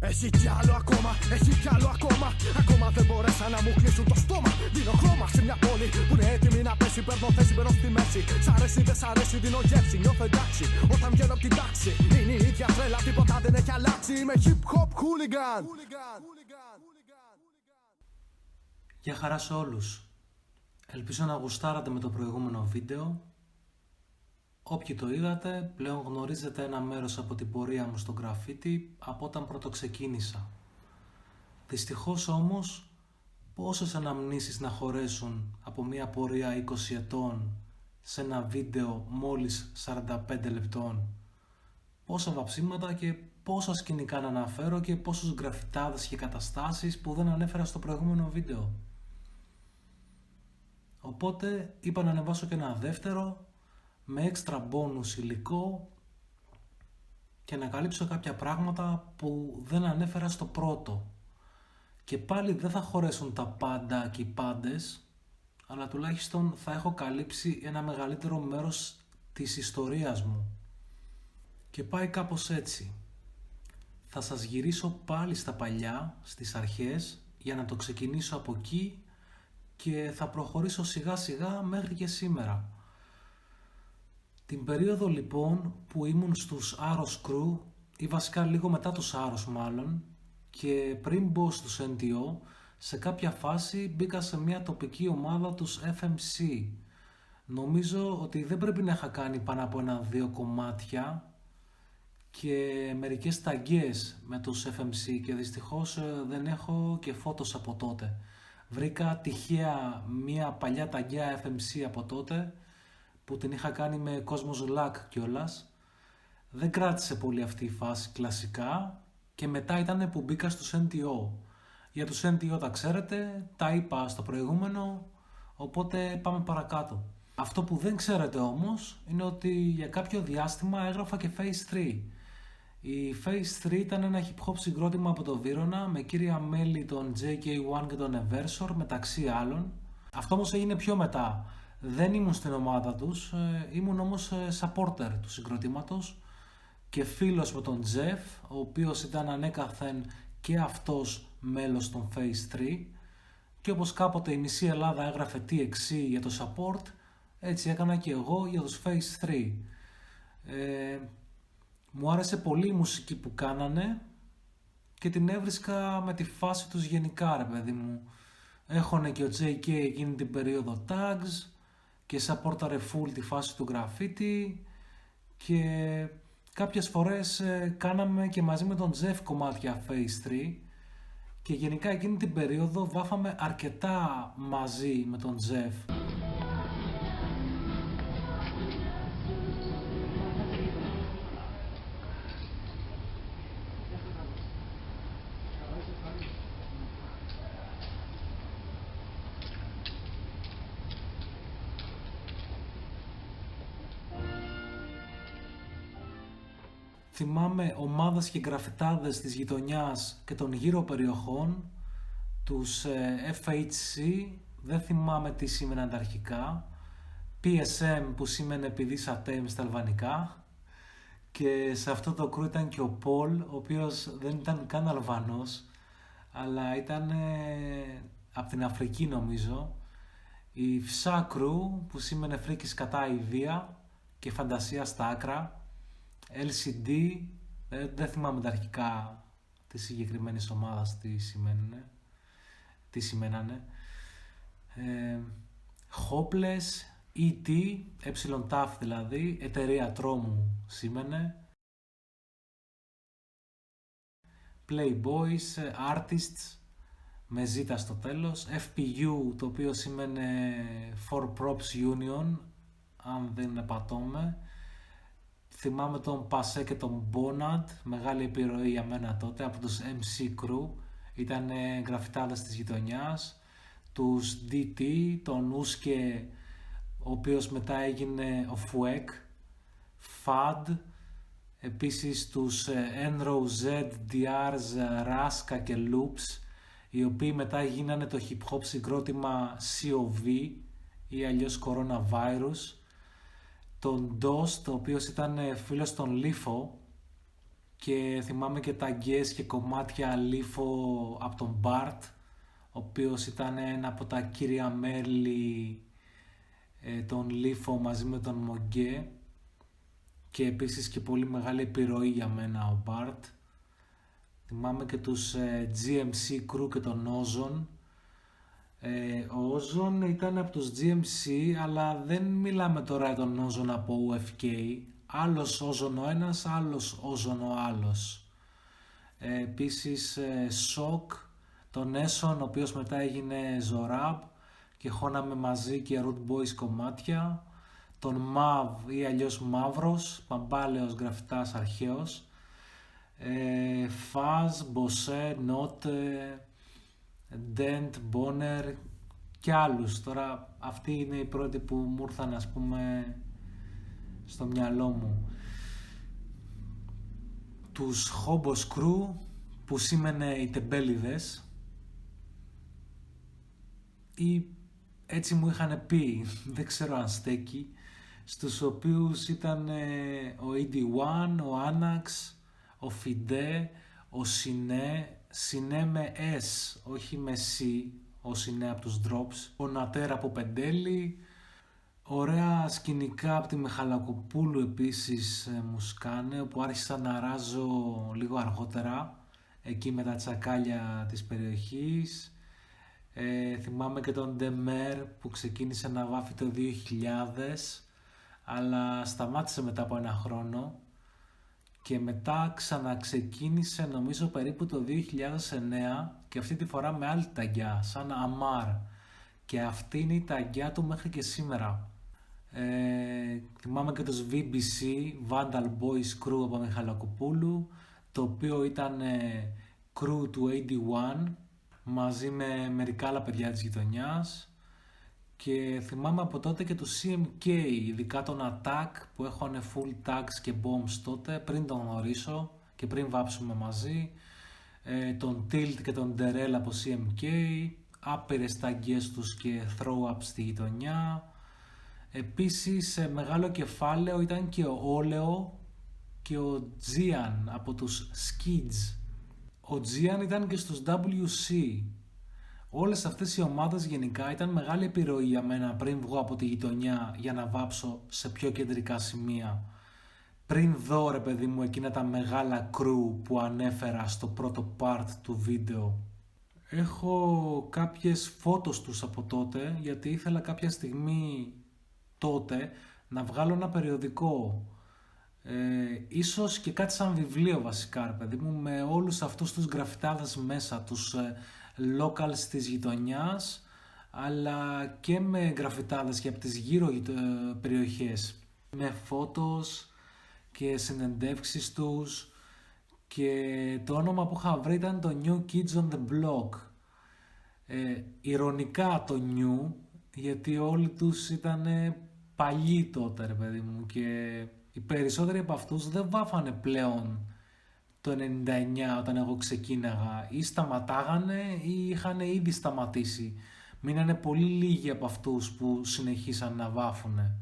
Έχει κι άλλο ακόμα, έχει κι άλλο ακόμα. Ακόμα δεν μπόρεσαν να μου κλείσουν το στόμα. Δίνω χρώμα σε μια πόλη που είναι έτοιμη να πέσει. Παίρνω θέση, μπαίνω στη μέση. Σ' αρέσει, δεν σ' αρέσει, δίνω γεύση. Νιώθω εντάξει όταν βγαίνω από την τάξη. Είναι η ίδια τρέλα, τίποτα δεν έχει αλλάξει. Είμαι hip hop hooligan. Γεια χαρά σε όλους. Ελπίζω να γουστάρατε με το προηγούμενο βίντεο. Όποιοι το είδατε, πλέον γνωρίζετε ένα μέρος από την πορεία μου στο γκραφίτι από όταν πρώτο ξεκίνησα. Δυστυχώς όμως, πόσες αναμνήσεις να χωρέσουν από μια πορεία 20 ετών σε ένα βίντεο μόλις 45 λεπτών. Πόσα βαψίματα και πόσα σκηνικά να αναφέρω και πόσους γκραφιτάδες και καταστάσεις που δεν ανέφερα στο προηγούμενο βίντεο. Οπότε είπα να ανεβάσω και ένα δεύτερο με έξτρα bonus υλικό και να καλύψω κάποια πράγματα που δεν ανέφερα στο πρώτο. Και πάλι δεν θα χωρέσουν τα πάντα και οι πάντες, αλλά τουλάχιστον θα έχω καλύψει ένα μεγαλύτερο μέρος της ιστορίας μου. Και πάει κάπως έτσι. Θα σας γυρίσω πάλι στα παλιά, στις αρχές, για να το ξεκινήσω από εκεί και θα προχωρήσω σιγά σιγά μέχρι και σήμερα. Την περίοδο λοιπόν που ήμουν στους Arrows Crew, ή βασικά λίγο μετά τους Arrows μάλλον, και πριν μπω στους NTO, σε κάποια φάση μπήκα σε μια τοπική ομάδα τους FMC. Νομίζω ότι δεν πρέπει να είχα κάνει πάνω από 1-2 κομμάτια και μερικές ταγκές με τους FMC και δυστυχώς δεν έχω και φώτος από τότε. Βρήκα τυχαία μια παλιά ταγκιά FMC από τότε που την είχα κάνει με Cosmos Lack κιόλας. Δεν κράτησε πολύ αυτή η φάση κλασικά και μετά ήταν που μπήκα στους NTO. Για τους NTO τα ξέρετε, τα είπα στο προηγούμενο, οπότε πάμε παρακάτω. Αυτό που δεν ξέρετε όμως είναι ότι για κάποιο διάστημα έγραφα και Phase 3. Η Phase 3 ήταν ένα hip hop συγκρότημα από το Βύρωνα με κύρια μέλη τον JK1 και τον Eversor μεταξύ άλλων. Αυτό όμως έγινε πιο μετά. Δεν ήμουν στην ομάδα τους, ήμουν όμως supporter του συγκροτήματος και φίλος με τον Jeff, ο οποίος ήταν ανέκαθεν και αυτός μέλος των Phase 3 και όπως κάποτε η μισή Ελλάδα έγραφε TXC για το support, έτσι έκανα και εγώ για τους Phase 3. Μου άρεσε πολύ η μουσική που κάνανε και την έβρισκα με τη φάση τους γενικά ρε παιδί μου. Έχωνε και ο JK εκείνη την περίοδο tags και supportare full τη φάση του graffiti και κάποιες φορές κάναμε και μαζί με τον Jeff κομμάτια Phase 3 και γενικά εκείνη την περίοδο βάφαμε αρκετά μαζί με τον Jeff. Θυμάμαι ομάδες και γραφιτάδες της γειτονιάς και των γύρω περιοχών, τους FHC, δεν θυμάμαι τι σήμαιναν τα αρχικά, PSM που σήμαινε επειδή Satem στα αλβανικά και σε αυτό το κρου ήταν και ο Paul, ο οποίος δεν ήταν καν Αλβανός, αλλά ήταν από την Αφρική νομίζω, η Fsa Crew που σήμαινε φρίκης κατά ιδία και φαντασία στα άκρα, LCD, δεν θυμάμαι τα αρχικά της συγκεκριμένης ομάδας τι σημαίνανε. Hopeless, ET, ETAF δηλαδή, εταιρεία τρόμου σήμαινε. Playboys, Artists, με ζήτα στο τέλος. FPU, το οποίο σήμαινε For Props Union, αν δεν απατώμε. Θυμάμαι τον Πασέ και τον Bonad, μεγάλη επιρροή για μένα τότε από τους MC Crew, ήταν γραφιτάδες της γειτονιάς, τους DT, τον Uske, ο οποίος μετά έγινε ο Fouek, FAD, επίσης τους Enro Z, Diars, Raska και Loops, οι οποίοι μετά γίνανε το hip hop συγκρότημα COV ή αλλιώς Coronavirus, τον Dost, ο οποίος ήταν φίλος των Lifo και θυμάμαι και ταγκές και κομμάτια λίφο από τον Μπαρτ, ο οποίος ήταν ένα από τα κύρια μέλη των λίφο μαζί με τον Μογκέ, και επίσης και πολύ μεγάλη επιρροή για μένα ο Μπαρτ. Θυμάμαι και τους GMC Crew και τον Ozone. Ο Ozone ήταν από τους GMC, αλλά δεν μιλάμε τώρα για τον Ozone από UFK. Άλλος Ozone ο ένας, άλλος Ozone ο άλλος. Επίσης Shock, τον Esson, ο οποίος μετά έγινε Zorab και χώναμε μαζί και Root Boys κομμάτια. Τον Mav ή αλλιώς Μαύρος, παμπάλαιος γραφιτάς αρχαίος. Fuzz, Bosé, Note, Dent, Bonner και άλλους. Τώρα αυτοί είναι οι πρώτοι που μου ήρθαν, ας πούμε, στο μυαλό μου. Τους Hobos Crew, που σήμαινε οι τεμπέληδες, ή έτσι μου είχαν πει, δεν ξέρω αν στέκει, στους οποίους ήταν ο ED1, ο Anax, ο Fide, ο Sine με S, όχι με C, ο Sine από τους Drops, ο Νατέρα από Πεντέλη. Ωραία σκηνικά από τη Μιχαλακοπούλου επίσης μου σκάνε, όπου άρχισα να ράζω λίγο αργότερα, εκεί με τα τσακάλια της περιοχής. Θυμάμαι και τον Demer που ξεκίνησε να βάφει το 2000, αλλά σταμάτησε μετά από ένα χρόνο και μετά ξαναξεκίνησε νομίζω περίπου το 2009, και αυτή τη φορά με άλλη ταγκιά, σαν Αμάρ, και αυτή είναι η ταγκιά του μέχρι και σήμερα. Θυμάμαι και τους VBC, Vandal Boys Crew από Μιχαλακοπούλου, το οποίο ήταν crew του 81 μαζί με μερικά άλλα παιδιά της γειτονιάς. Και θυμάμαι από τότε και του CMK, ειδικά τον Attack που έχανε full tags και bombs τότε, πριν τον γνωρίσω και πριν βάψουμε μαζί. Τον Tilt και τον Derel από CMK, άπειρες ταγκές τους και throw-ups στη γειτονιά. Επίσης σε μεγάλο κεφάλαιο ήταν και ο Όλεο και ο Gian από τους Skids. Ο Gian ήταν και στους WC. Όλες αυτές οι ομάδες γενικά ήταν μεγάλη επιρροή για μένα πριν βγω από τη γειτονιά για να βάψω σε πιο κεντρικά σημεία. Πριν δω, ρε παιδί μου, εκείνα τα μεγάλα crew που ανέφερα στο πρώτο part του βίντεο. Έχω κάποιες φώτος τους από τότε, γιατί ήθελα κάποια στιγμή τότε να βγάλω ένα περιοδικό. Ίσως και κάτι σαν βιβλίο βασικά, ρε παιδί μου, με όλους αυτούς τους γραφιτάδες μέσα, τους locals της γειτονιάς, αλλά και με γραφιτάδες και από τις γύρω περιοχές, με φώτος και συνεντεύξεις τους, και το όνομα που είχα βρει ήταν το New Kids on the Block. Ηρωνικά το New, γιατί όλοι τους ήταν παλιοί τότε, ρε παιδί μου, και οι περισσότεροι από αυτούς δεν βάφανε πλέον το 99 όταν εγώ ξεκίναγα, ή σταματάγανε ή είχαν ήδη σταματήσει. Μείνανε πολύ λίγοι από αυτούς που συνεχίσαν να βάφουνε.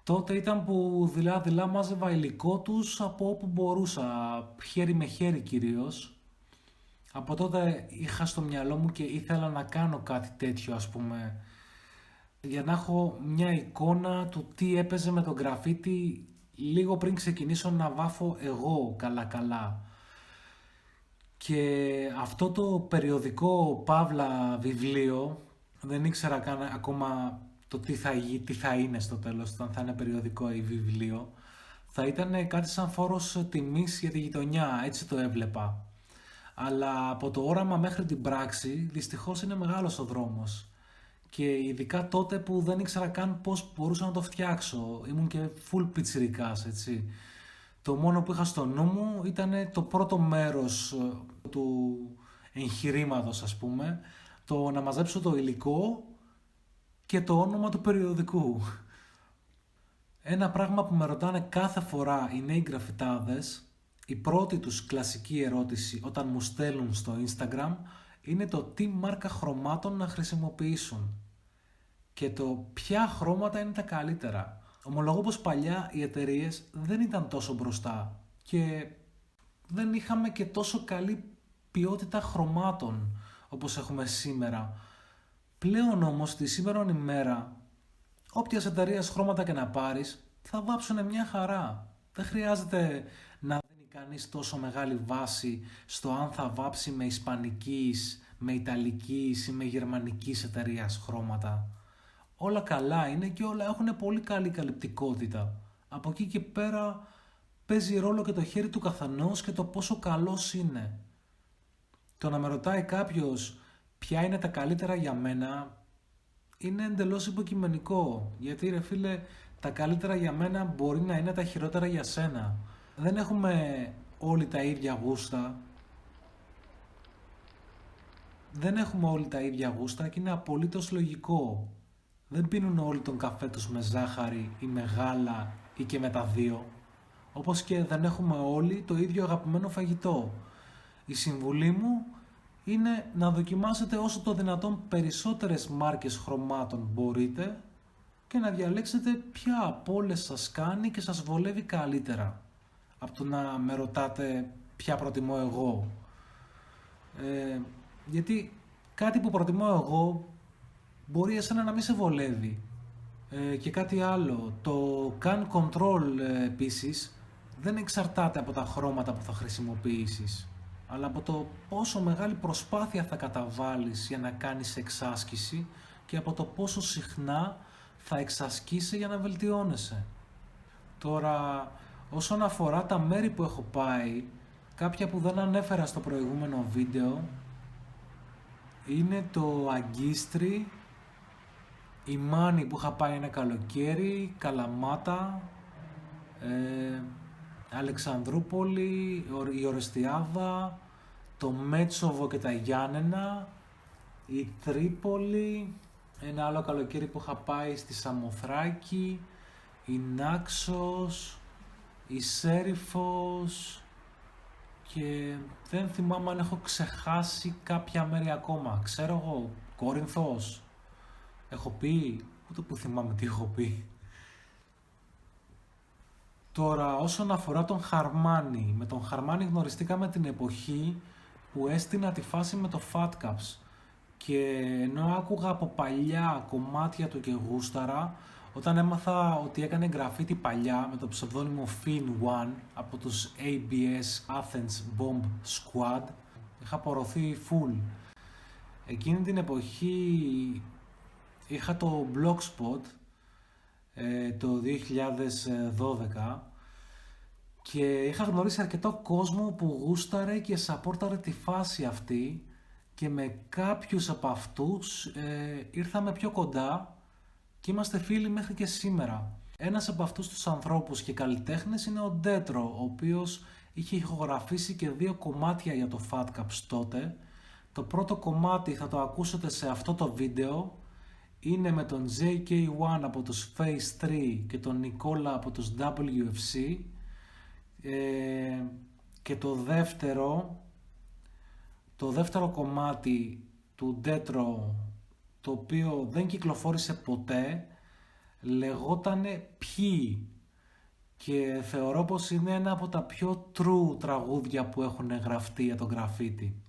Τότε ήταν που δειλά μάζευα υλικό τους από όπου μπορούσα, χέρι με χέρι κυρίως. Από τότε είχα στο μυαλό μου και ήθελα να κάνω κάτι τέτοιο, ας πούμε, για να έχω μια εικόνα του τι έπαιζε με τον γραφίτι λίγο πριν ξεκινήσω να βάφω εγώ καλά. Και αυτό το περιοδικό παύλα βιβλίο, δεν ήξερα καν ακόμα το τι θα είναι στο τέλος, όταν θα είναι περιοδικό ή βιβλίο, θα ήταν κάτι σαν φόρος τιμής για τη γειτονιά, έτσι το έβλεπα. Αλλά από το όραμα μέχρι την πράξη δυστυχώς είναι μεγάλος ο δρόμος. Και ειδικά τότε που δεν ήξερα καν πώς μπορούσα να το φτιάξω, ήμουν και full πιτσιρικάς, έτσι. Το μόνο που είχα στο νου μου ήταν το πρώτο μέρος του εγχειρήματος, ας πούμε, το να μαζέψω το υλικό και το όνομα του περιοδικού. Ένα πράγμα που με ρωτάνε κάθε φορά οι νέοι γραφιτάδες, η πρώτη τους κλασική ερώτηση όταν μου στέλνουν στο Instagram είναι το τι μάρκα χρωμάτων να χρησιμοποιήσουν και το ποια χρώματα είναι τα καλύτερα. Ομολογώ πως παλιά οι εταιρείες δεν ήταν τόσο μπροστά και δεν είχαμε και τόσο καλή ποιότητα χρωμάτων όπως έχουμε σήμερα. Πλέον όμως, στη σήμερον ημέρα, όποιας εταιρείας χρώματα και να πάρεις, θα βάψουνε μια χαρά. Δεν χρειάζεται να δίνει κανείς τόσο μεγάλη βάση στο αν θα βάψει με ισπανικής, με ιταλικής ή με γερμανικής εταιρείας χρώματα. Όλα καλά είναι και όλα έχουν πολύ καλή καλυπτικότητα. Από εκεί και πέρα παίζει ρόλο και το χέρι του καθενός και το πόσο καλός είναι. Το να με ρωτάει κάποιος ποια είναι τα καλύτερα για μένα είναι εντελώς υποκειμενικό. Γιατί ρε φίλε, τα καλύτερα για μένα μπορεί να είναι τα χειρότερα για σένα. Δεν έχουμε όλοι τα ίδια γούστα. Και είναι απολύτως λογικό. Δεν πίνουν όλοι τον καφέ τους με ζάχαρη ή με γάλα ή και με τα δύο. Όπως και δεν έχουμε όλοι το ίδιο αγαπημένο φαγητό. Η συμβουλή μου είναι να δοκιμάσετε όσο το δυνατόν περισσότερες μάρκες χρωμάτων μπορείτε και να διαλέξετε ποια από όλες σας κάνει και σας βολεύει καλύτερα από το να με ρωτάτε ποια προτιμώ εγώ. Γιατί κάτι που προτιμώ εγώ μπορεί εσένα να μην σε βολεύει. Και κάτι άλλο, το can control επίσης δεν εξαρτάται από τα χρώματα που θα χρησιμοποιήσεις, αλλά από το πόσο μεγάλη προσπάθεια θα καταβάλεις για να κάνεις εξάσκηση και από το πόσο συχνά θα εξασκήσει για να βελτιώνεσαι. Τώρα, όσον αφορά τα μέρη που έχω πάει, κάποια που δεν ανέφερα στο προηγούμενο βίντεο είναι το Αγκίστρι, η Μάνη που είχα πάει ένα καλοκαίρι, Καλαμάτα, Αλεξανδρούπολη, η Ορεστιάδα, το Μέτσοβο και τα Γιάννενα, η Τρίπολη, ένα άλλο καλοκαίρι που είχα πάει στη Σαμοθράκη, η Νάξος, η Σέριφος και δεν θυμάμαι αν έχω ξεχάσει κάποια μέρη ακόμα. Ξέρω εγώ, Κόρινθος, έχω πει, ούτε που θυμάμαι τι έχω πει. Τώρα, όσον αφορά τον Χαρμάνι, με τον Χαρμάνι γνωριστήκαμε την εποχή που έστεινα τη φάση με το Fat Caps και ενώ άκουγα από παλιά κομμάτια του και γούσταρα, όταν έμαθα ότι έκανε γραφίτι παλιά με το ψευδόνυμο Fin One από τους ABS Athens Bomb Squad, είχα απορροθεί full. Εκείνη την εποχή είχα το Blogspot το 2012 και είχα γνωρίσει αρκετό κόσμο που γούσταρε και σαπόρταρε τη φάση αυτή και με κάποιους από αυτούς ήρθαμε πιο κοντά και είμαστε φίλοι μέχρι και σήμερα. Ένας από αυτούς τους ανθρώπους και καλλιτέχνες είναι ο Ντέτρο, ο οποίος είχε ηχογραφήσει και 2 κομμάτια για το Fat Caps τότε. Το πρώτο κομμάτι θα το ακούσετε σε αυτό το βίντεο, είναι με τον JK1 από τους Phase 3 και τον Νικόλα από τους WFC, και το δεύτερο κομμάτι του Ντέτρο, το οποίο δεν κυκλοφόρησε ποτέ, λεγότανε Ποιοι και θεωρώ πως είναι ένα από τα πιο true τραγούδια που έχουν γραφτεί για τον γραφίτι.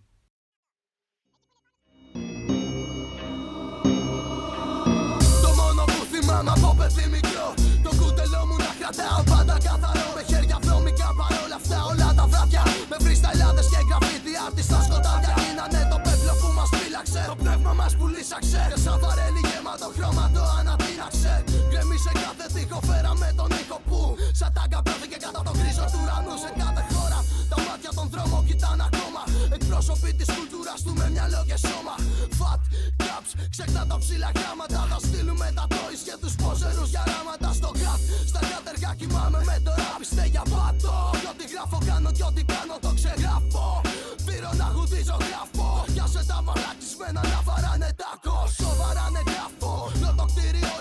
Το μόνο που θυμάμαι από παιδί μικρό, το κούτελό μου να κρατάω πάντα καθαρό, με χέρια βρώμικα παρόλα αυτά όλα τα βράδια, με φρισταϊλάδες και γραφίτι άρτη στα σκοτάδια. Γίνανε το πέπλο που μας φύλαξε, το πνεύμα μας που λύσαξε, και σαν βαρέλι γεμάτο χρώμα το ανατείναξε. Γκρεμίσε κάθε τείχο, φέραμε τον ήχο που σαν τάγκα πέφτηκε κατά το γκρίζο του ουρανού. Σε κάθε χώρα τα μάτια των δρόμων κοιτάνε ακόμα, εκπρόσωποι της κουλτούρας του με μυαλό και σώμα. Fat Caps, ξεχνά τα ψηλά γράμματα, θα στείλουμε τα toys και τους πόζερους για ράματα. Στο γραφ, στα κατεργά κοιμάμαι με το rap, είστε για πάτο. Κι ό,τι γράφω κάνω κι ό,τι κάνω το ξεγράφω. Πήρω να γουδίζω γράφω, πιάσε τα μαλακισμένα να βαράνε τάκο. Σοβαράνε γράφω, λέω το κτίριο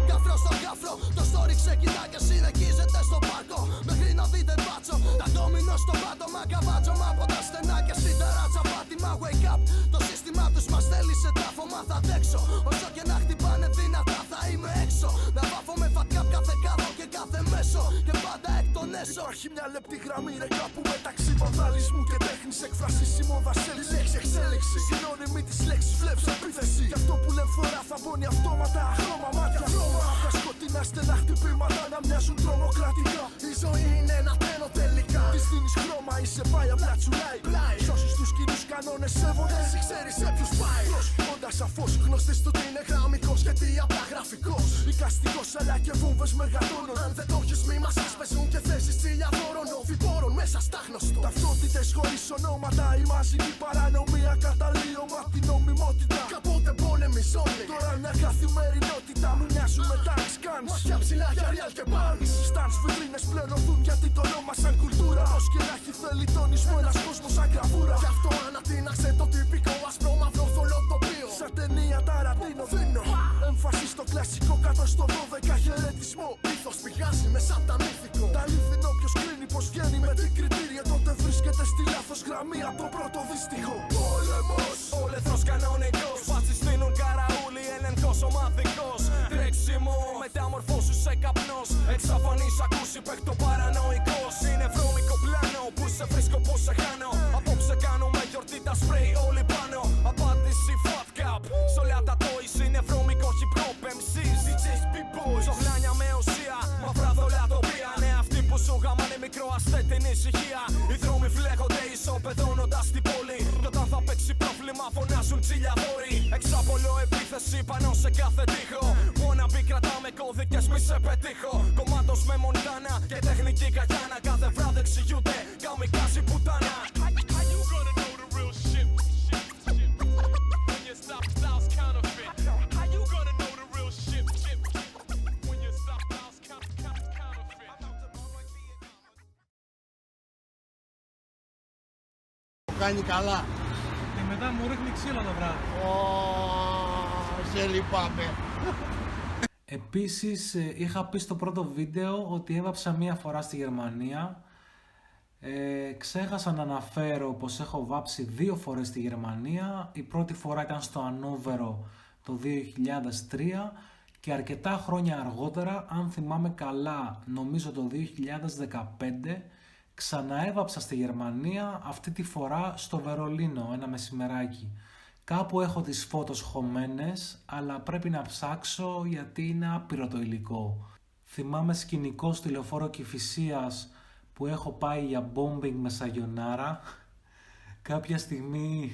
καφρό στο καφρό. Το story ξεκινά και συνεχίζεται στο πάρκο, μέχρι να δείτε μπάτσο. Τα ντόμινο στο πάτωμα, καβάτζωμα από τα στενά και στην ταράτσα πάτημα. Wake up, το σύστημα τους μας θέλει σε τάφωμα, θα αντέξω. Όσο και να χτυπάνε δυνατά θα είμαι έξω. Να βάφω με fat cap κάθε κάδο και κάθε μέσο, και πάντα εκ των έσω. Όχι μια λεπτή γραμμή ρε κάπου μεταξύ βανδαλισμού και τέχνης έκφρασης η μόδα σέλξη. Η λέξη εξέλιξη, συνώνυμη της λέξης βλέψη επίθεση. Γι' αυτό που λέμε φορά θα μπώνει αυτόματα χρώμα μάτια. Απ' τα σκοτεινά στενά χτυπήματα να μοιάζουν τρομοκρατικά. Η ζωή είναι ένα τρένο τελικά. Της δίνεις χρώμα, είσαι πάει απλά τσουλάει. Σ' όσους τους κοινούς κανόνες σέβονται, εσύ ξέρεις σε ποιους πάει. Όντα σαφώς γνωστής του ότι είναι γραμμικός γιατί απλά γραφικός. Δικαστικός αλλά και βόμβες μεγατόνων. Αν δεν το έχεις μη μας ασπεζούν και θέσεις τσιλιαδόρων. Οφηπόρων μέσα στα γνωστό. Ταυτότητες χωρίς ονόματα. Η μαζική παρανομία καταλύωμα την νομιμότητα. Κάποτε πόλεμοι ζώνη. Τώρα μια καθημερινότητα. Μου μοιάζουν με tanks guns. Μάτια ψηλά για real και bands. Στάνς βιτρίνες πλέον οδούν γιατί το νόμα σαν κουλτούρα. Ως και να έχει θέλει τονισμό ένας κόσμος σαν γραβούρα. Γι' αυτό ανατείναξε το τυπικό άσπρο μαύρο θολό τοπίο. Σαν ταινία Ταραντίνο δίνω έμφαση στο κλασικό κάτω στο 12 χαιρετισμό. Ήθος πηγάζει μέσα απ' τα μύθικο. Τα αλήθινο ποιος κρίνει πως βγαίνει με τι κριτήρια. Τότε βρίσκεται στη λάθος γραμμή από το πρώτο δυστυχό. Πόλεμος, όλεθρος κανονικός. Φάτσις στείνουν καραούλι, έλεγχος ομαδικός. Τρέξιμο, μεταμορφώσου σε καπνός. Εξαφανής ακούσει παίκτο παρανοϊκός. Είναι βρώμικο πλάνο που σε βρίσκω πως σε χάνω. Απόψε κάνουμε γιορτή τα σπρέι όλοι πάνω. Απάντηση fat cap. Σ' όλα τα toys είναι βρώμικο hip hop MCs. DJs B-boys. Ζωγλάνια με ουσία, μαύρα δολιά τοπία. Ναι, αυτοί που σου γαμάνε μικρό αστέ την ησυχία. Οι δρόμοι φλέγονται ισοπεδώνοντας την πόλη. Κι όταν θα παίξει πρόβλημα φωνάζουν τσιλιαδόροι. Εξαπολώ επίθεση πάνω σε κάθε τοίχο. Wannabe κρατάμε κώδικες μη σε πετύχω. Κομμάτος με μοντάνα και τεχνική καγιάνα. Κάθε βράδυ εξηγούνται καμικάζι πουτάνα. Κάνει καλά. Και μετά μου ρίχνει ξύλο το βράδυ. Σε λυπάμαι. Επίσης είχα πει στο πρώτο βίντεο ότι έβαψα μία φορά στη Γερμανία. Ξέχασα να αναφέρω πως έχω βάψει 2 φορές στη Γερμανία. Η πρώτη φορά ήταν στο Ανόβερο το 2003 και αρκετά χρόνια αργότερα, αν θυμάμαι καλά, νομίζω το 2015, ξαναέβαψα στη Γερμανία, αυτή τη φορά στο Βερολίνο, ένα μεσημεράκι. Κάπου έχω τις φώτος χωμένες, αλλά πρέπει να ψάξω γιατί είναι άπειρο το υλικό. Θυμάμαι σκηνικό στη λεωφόρο Κηφισίας που έχω πάει για bombing με σαγιονάρα. Κάποια στιγμή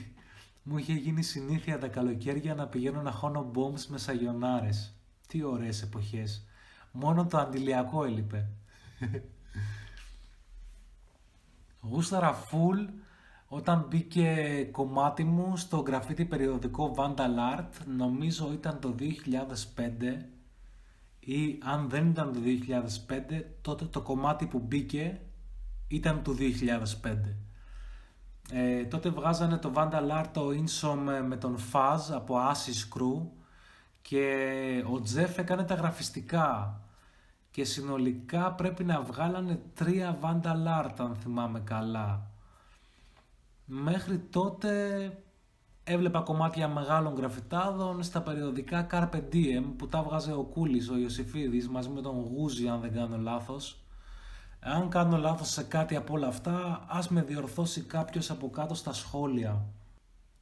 μου είχε γίνει συνήθεια τα καλοκαίρια να πηγαίνω να χώνω bombs με σαγιονάρες. Τι ωραίες εποχές. Μόνο το αντιλιακό έλειπε. Γούσταρα full όταν μπήκε κομμάτι μου στο γραφίτι περιοδικό Vandal Art, νομίζω ήταν το 2005 ή αν δεν ήταν το 2005, τότε το κομμάτι που μπήκε ήταν του 2005. Τότε βγάζανε το Vandal Art το Insom με τον Fuzz από Assis Crew και ο Jeff έκανε τα γραφιστικά και συνολικά πρέπει να βγάλανε 3 Vandal Art αν θυμάμαι καλά. Μέχρι τότε έβλεπα κομμάτια μεγάλων γραφιτάδων στα περιοδικά Carpe Diem που τα βγάζε ο Κούλης, ο Ιωσήφιδης μαζί με τον Γούζη αν δεν κάνω λάθος. Αν κάνω λάθος σε κάτι από όλα αυτά, ας με διορθώσει κάποιος από κάτω στα σχόλια.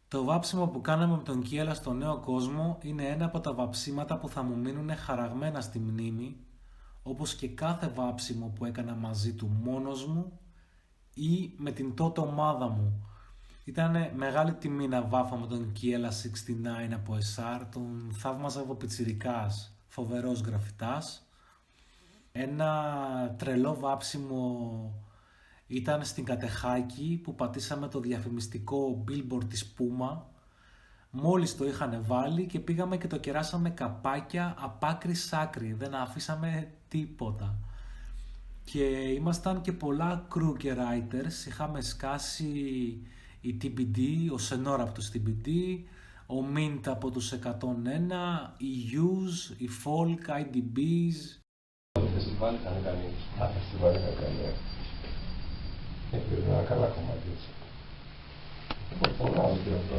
Το βάψιμο που κάναμε με τον Κιέλα στο Νέο Κόσμο είναι ένα από τα βαψίματα που θα μου μείνουν χαραγμένα στη μνήμη, όπως και κάθε βάψιμο που έκανα μαζί του μόνος μου ή με την τότε ομάδα μου. Ήταν μεγάλη τιμή να βάφω με τον Κιέλα 69 από SR, τον θαύμαζα από πιτσιρικάς, φοβερός γραφιτάς. Ένα τρελό βάψιμο ήταν στην Κατεχάκη που πατήσαμε το διαφημιστικό billboard της Puma. Μόλις το είχαν βάλει και πήγαμε και το κεράσαμε καπάκια απ' άκρη σ' άκρη, δεν αφήσαμε τίποτα. Και ήμασταν και πολλά crew και writers, είχαμε σκάσει η TBD, ο Senor από τους TBD, ο Mint από τους 101, οι U's, οι Folk, IDBs. Το φεστιβάλ ήταν κανείς. Τα φεστιβάλ ήταν κανείς. Έπρεπε ένα καλά κομμάτι έτσι. Πολλά άλλο και αυτό.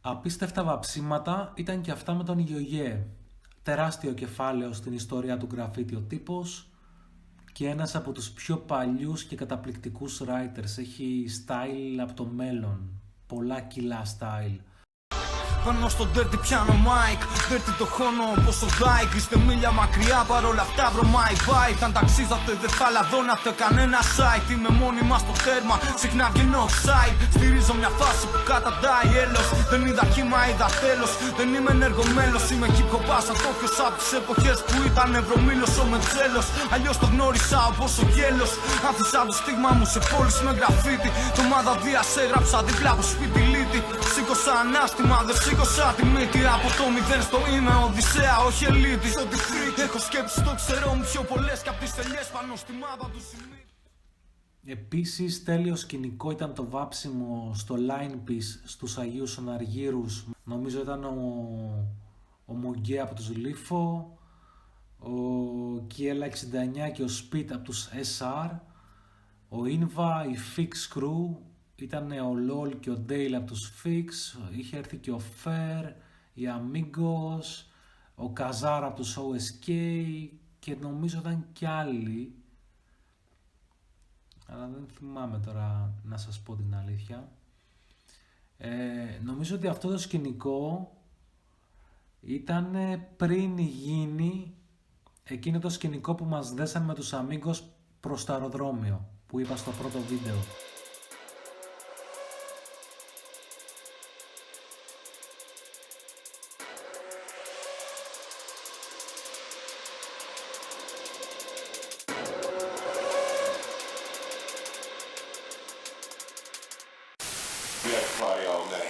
Απίστευτα βαψίματα ήταν και αυτά με τον Γιογέ. τεράστιο κεφάλαιο στην ιστορία του γκραφίτι ο τύπος και ένας από τους πιο παλιούς και καταπληκτικούς writers. Έχει style από το μέλλον, πολλά κιλά style. Πάνω στο dirty πιάνω mic, dirty το χώνω όπως ο Dyke. Είστε μίλια μακριά παρόλα αυτά bro my bite. Αν ταξίζατε δεν θα λαδώνατε κανένα site. Είμαι μόνιμα στο τέρμα, συχνά βγαίνω offside. Στηρίζω μια φάση που καταντάει έλος. Δεν είδα κύμα, είδα τέλος. Δεν είμαι ενεργό μέλος, είμαι hip hop ατόφιος από τις εποχές που ήταν ευρωμήλος ο Μετζέλος. Αλλιώς το γνώρισα όπως ο γέλος. Άφησα το στίγμα μου σε πόλεις με γραφίτι. Το μάδα Δίας έγραψα δίπλα από σπίτι λίτη. Σήκωσα ανάστημα, δεν σήκωσα τη μύτη. Από το μηδέν στο είμαι Οδυσσέα, όχι ελίτης. Ό,τι freak έχω σκέψει το ξέρω μου πιο πολλές κι απ' τις τελιές πάνω στη μάδα του σημεί. Επίσης τέλειο σκηνικό ήταν το βάψιμο στο line piece στους Αγίους Αναργύρους. Νομίζω ήταν ο Μογκέ από τους Λίφο, ο Kiela 69 και ο Speed από τους SR, ο Inva, η Fix Crew, ήταν ο LOL και ο Dale από τους Fix, είχε έρθει και ο Fair, οι Amigos, ο Kazar από τους OSK και νομίζω ήταν κι άλλοι, αλλά δεν θυμάμαι τώρα να σας πω την αλήθεια. Νομίζω ότι αυτό το σκηνικό ήταν πριν γίνει εκείνο το σκηνικό που μας δέσανε με τους Amigos προς το αεροδρόμιο που είπα στο πρώτο βίντεο. Party all day.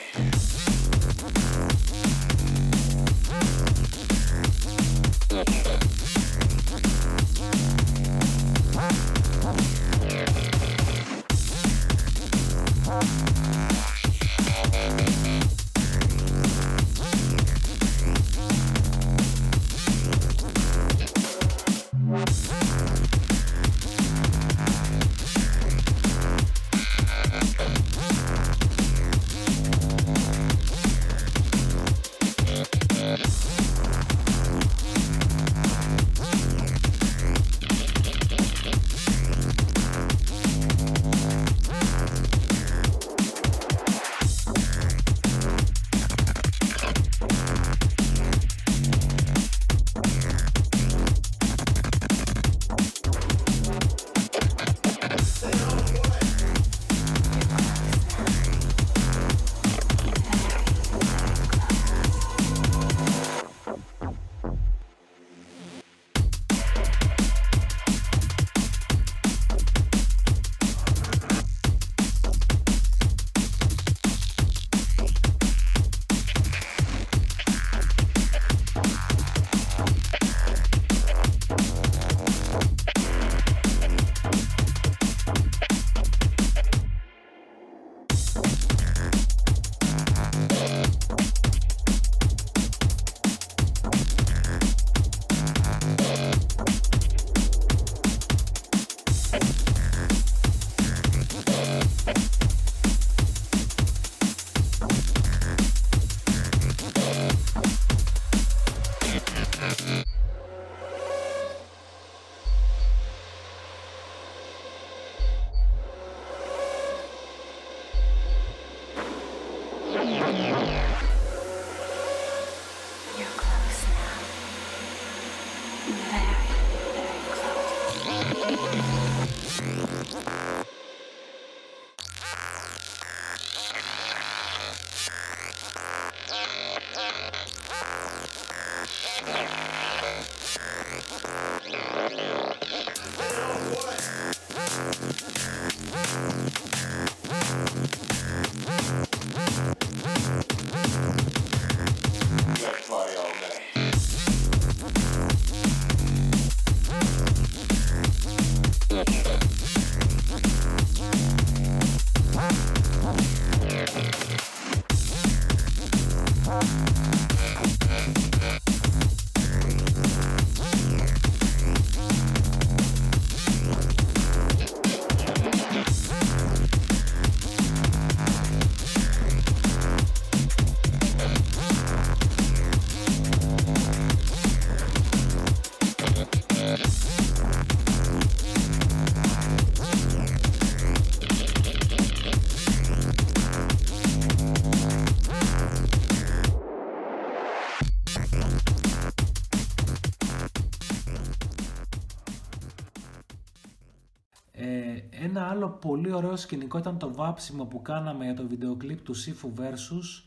Ένα άλλο πολύ ωραίο σκηνικό ήταν το βάψιμο που κάναμε για το βίντεο κλιπ του Sifu Versus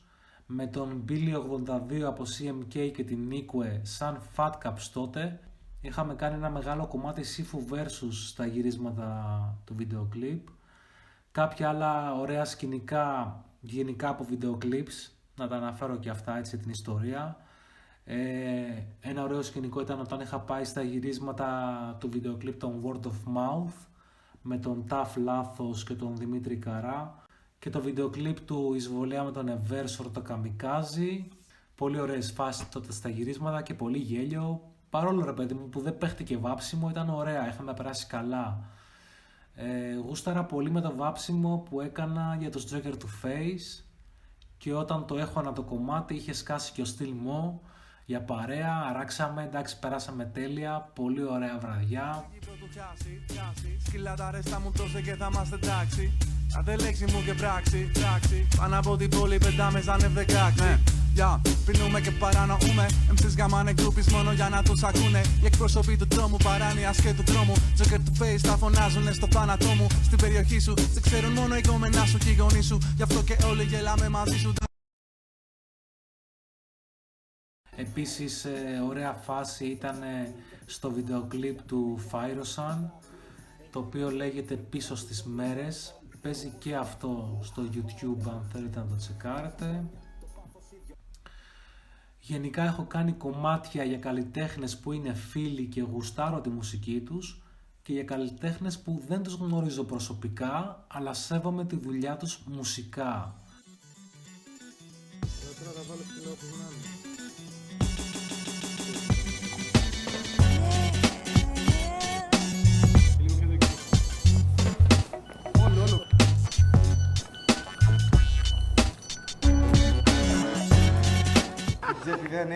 με τον Billy 82 από CMK και την Nikwe σαν Fat Caps τότε. Είχαμε κάνει ένα μεγάλο κομμάτι Sifu Versus στα γυρίσματα του βίντεο κλιπ. Κάποια άλλα ωραία σκηνικά γενικά από βίντεο clips, να τα αναφέρω και αυτά έτσι την ιστορία. Ένα ωραίο σκηνικό ήταν όταν είχα πάει στα γυρίσματα του βίντεο κλιπ των Word of Mouth με τον Ταφ Λάθος και τον Δημήτρη Καρά και το βίντεο κλιπ του Εισβολέα με τον Eversor το Καμικάζι. Πολύ ωραίες φάσεις τότε στα γυρίσματα και πολύ γέλιο. Παρόλο ρε παιδί μου που δεν παίχτηκε βάψιμο, ήταν ωραία, είχαμε περάσει καλά. Γούσταρα πολύ με το βάψιμο που έκανα για το Joker του Face και όταν το έχωνα το κομμάτι είχε σκάσει και ο Still Mo για παρέα, αράξαμε, εντάξει περάσαμε τέλεια, πολύ ωραία βραδιά. Σκύλα τα ρέστα μου τόσε και θα είμαστε εντάξει. Αδελέξη μου και πράξη. Πάνω από την πόλη πετάμε σαν F16. Yeah, πίνουμε και παρανοούμε. MC's γαμάνε γκρουπις μόνο για να τους ακούνε. Οι εκπρόσωποι του τρόμου, παράνοιας και του τρόμου. Joker του Face τα φωνάζουνε στο θάνατό μου. Στην περιοχή σου, σε ξέρουν μόνο οι κομμενά σου και οι γονείς σου. Γι' αυτό και όλοι γελάμε μαζί σου. Επίσης ωραία φάση ήταν στο βίντεο κλιπ του Firosan, το οποίο λέγεται Πίσω στις μέρες. Παίζει και αυτό στο YouTube αν θέλετε να το τσεκάρετε. Γενικά έχω κάνει κομμάτια για καλλιτέχνες που είναι φίλοι και γουστάρω τη μουσική τους και για καλλιτέχνες που δεν τους γνωρίζω προσωπικά αλλά σέβομαι τη δουλειά τους μουσικά.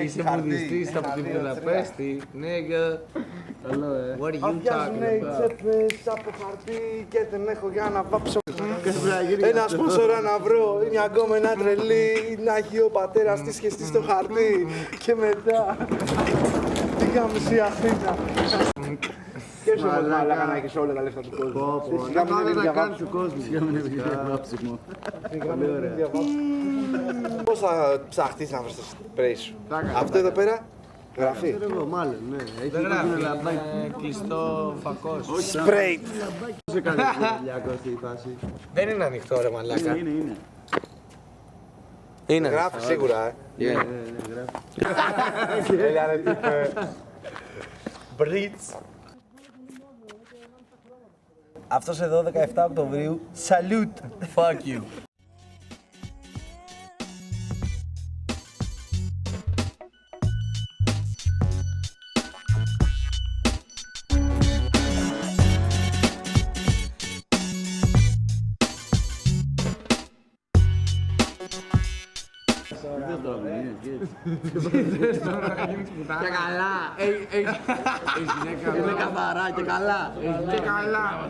Είσαι βουδιστής από την Βουδαπέστη, νέγκα. What are you talking οι τσέπες από χαρτί και δεν έχω για να βάψω. Ένα σπόνσορα να βρω, είναι ακόμα ένα τρελή. Να έχει ο πατέρας της σχεστεί στο χαρτί. Και μετά την κάμιση Αθήνα. Σκέψου πως μαλάκα να έχεις όλα τα λεφτά του κόσμου. Να πάμε να κάνεις του κόσμου. Βάψιμο. Πώς θα ψαχτείς να βρεις το σπρέι σου? Αυτό εδώ πέρα γραφεί. Μάλλον, ναι. Δεν γράφει, είναι κλειστό φακός. Σπρέι. Σε κάνει δουλειά αυτή η φάση. Δεν είναι ανοιχτό ρε μαλάκα. Είναι. Είναι. Γράφει σίγουρα, Ναι, γράφει. Έλα ρε τύπε. Μπρίτς. Αυτός εδώ 17 Οκτωβρίου. Salute. Fuck you. Και καλά. Είναι καθαρά και καλά. Και καλά.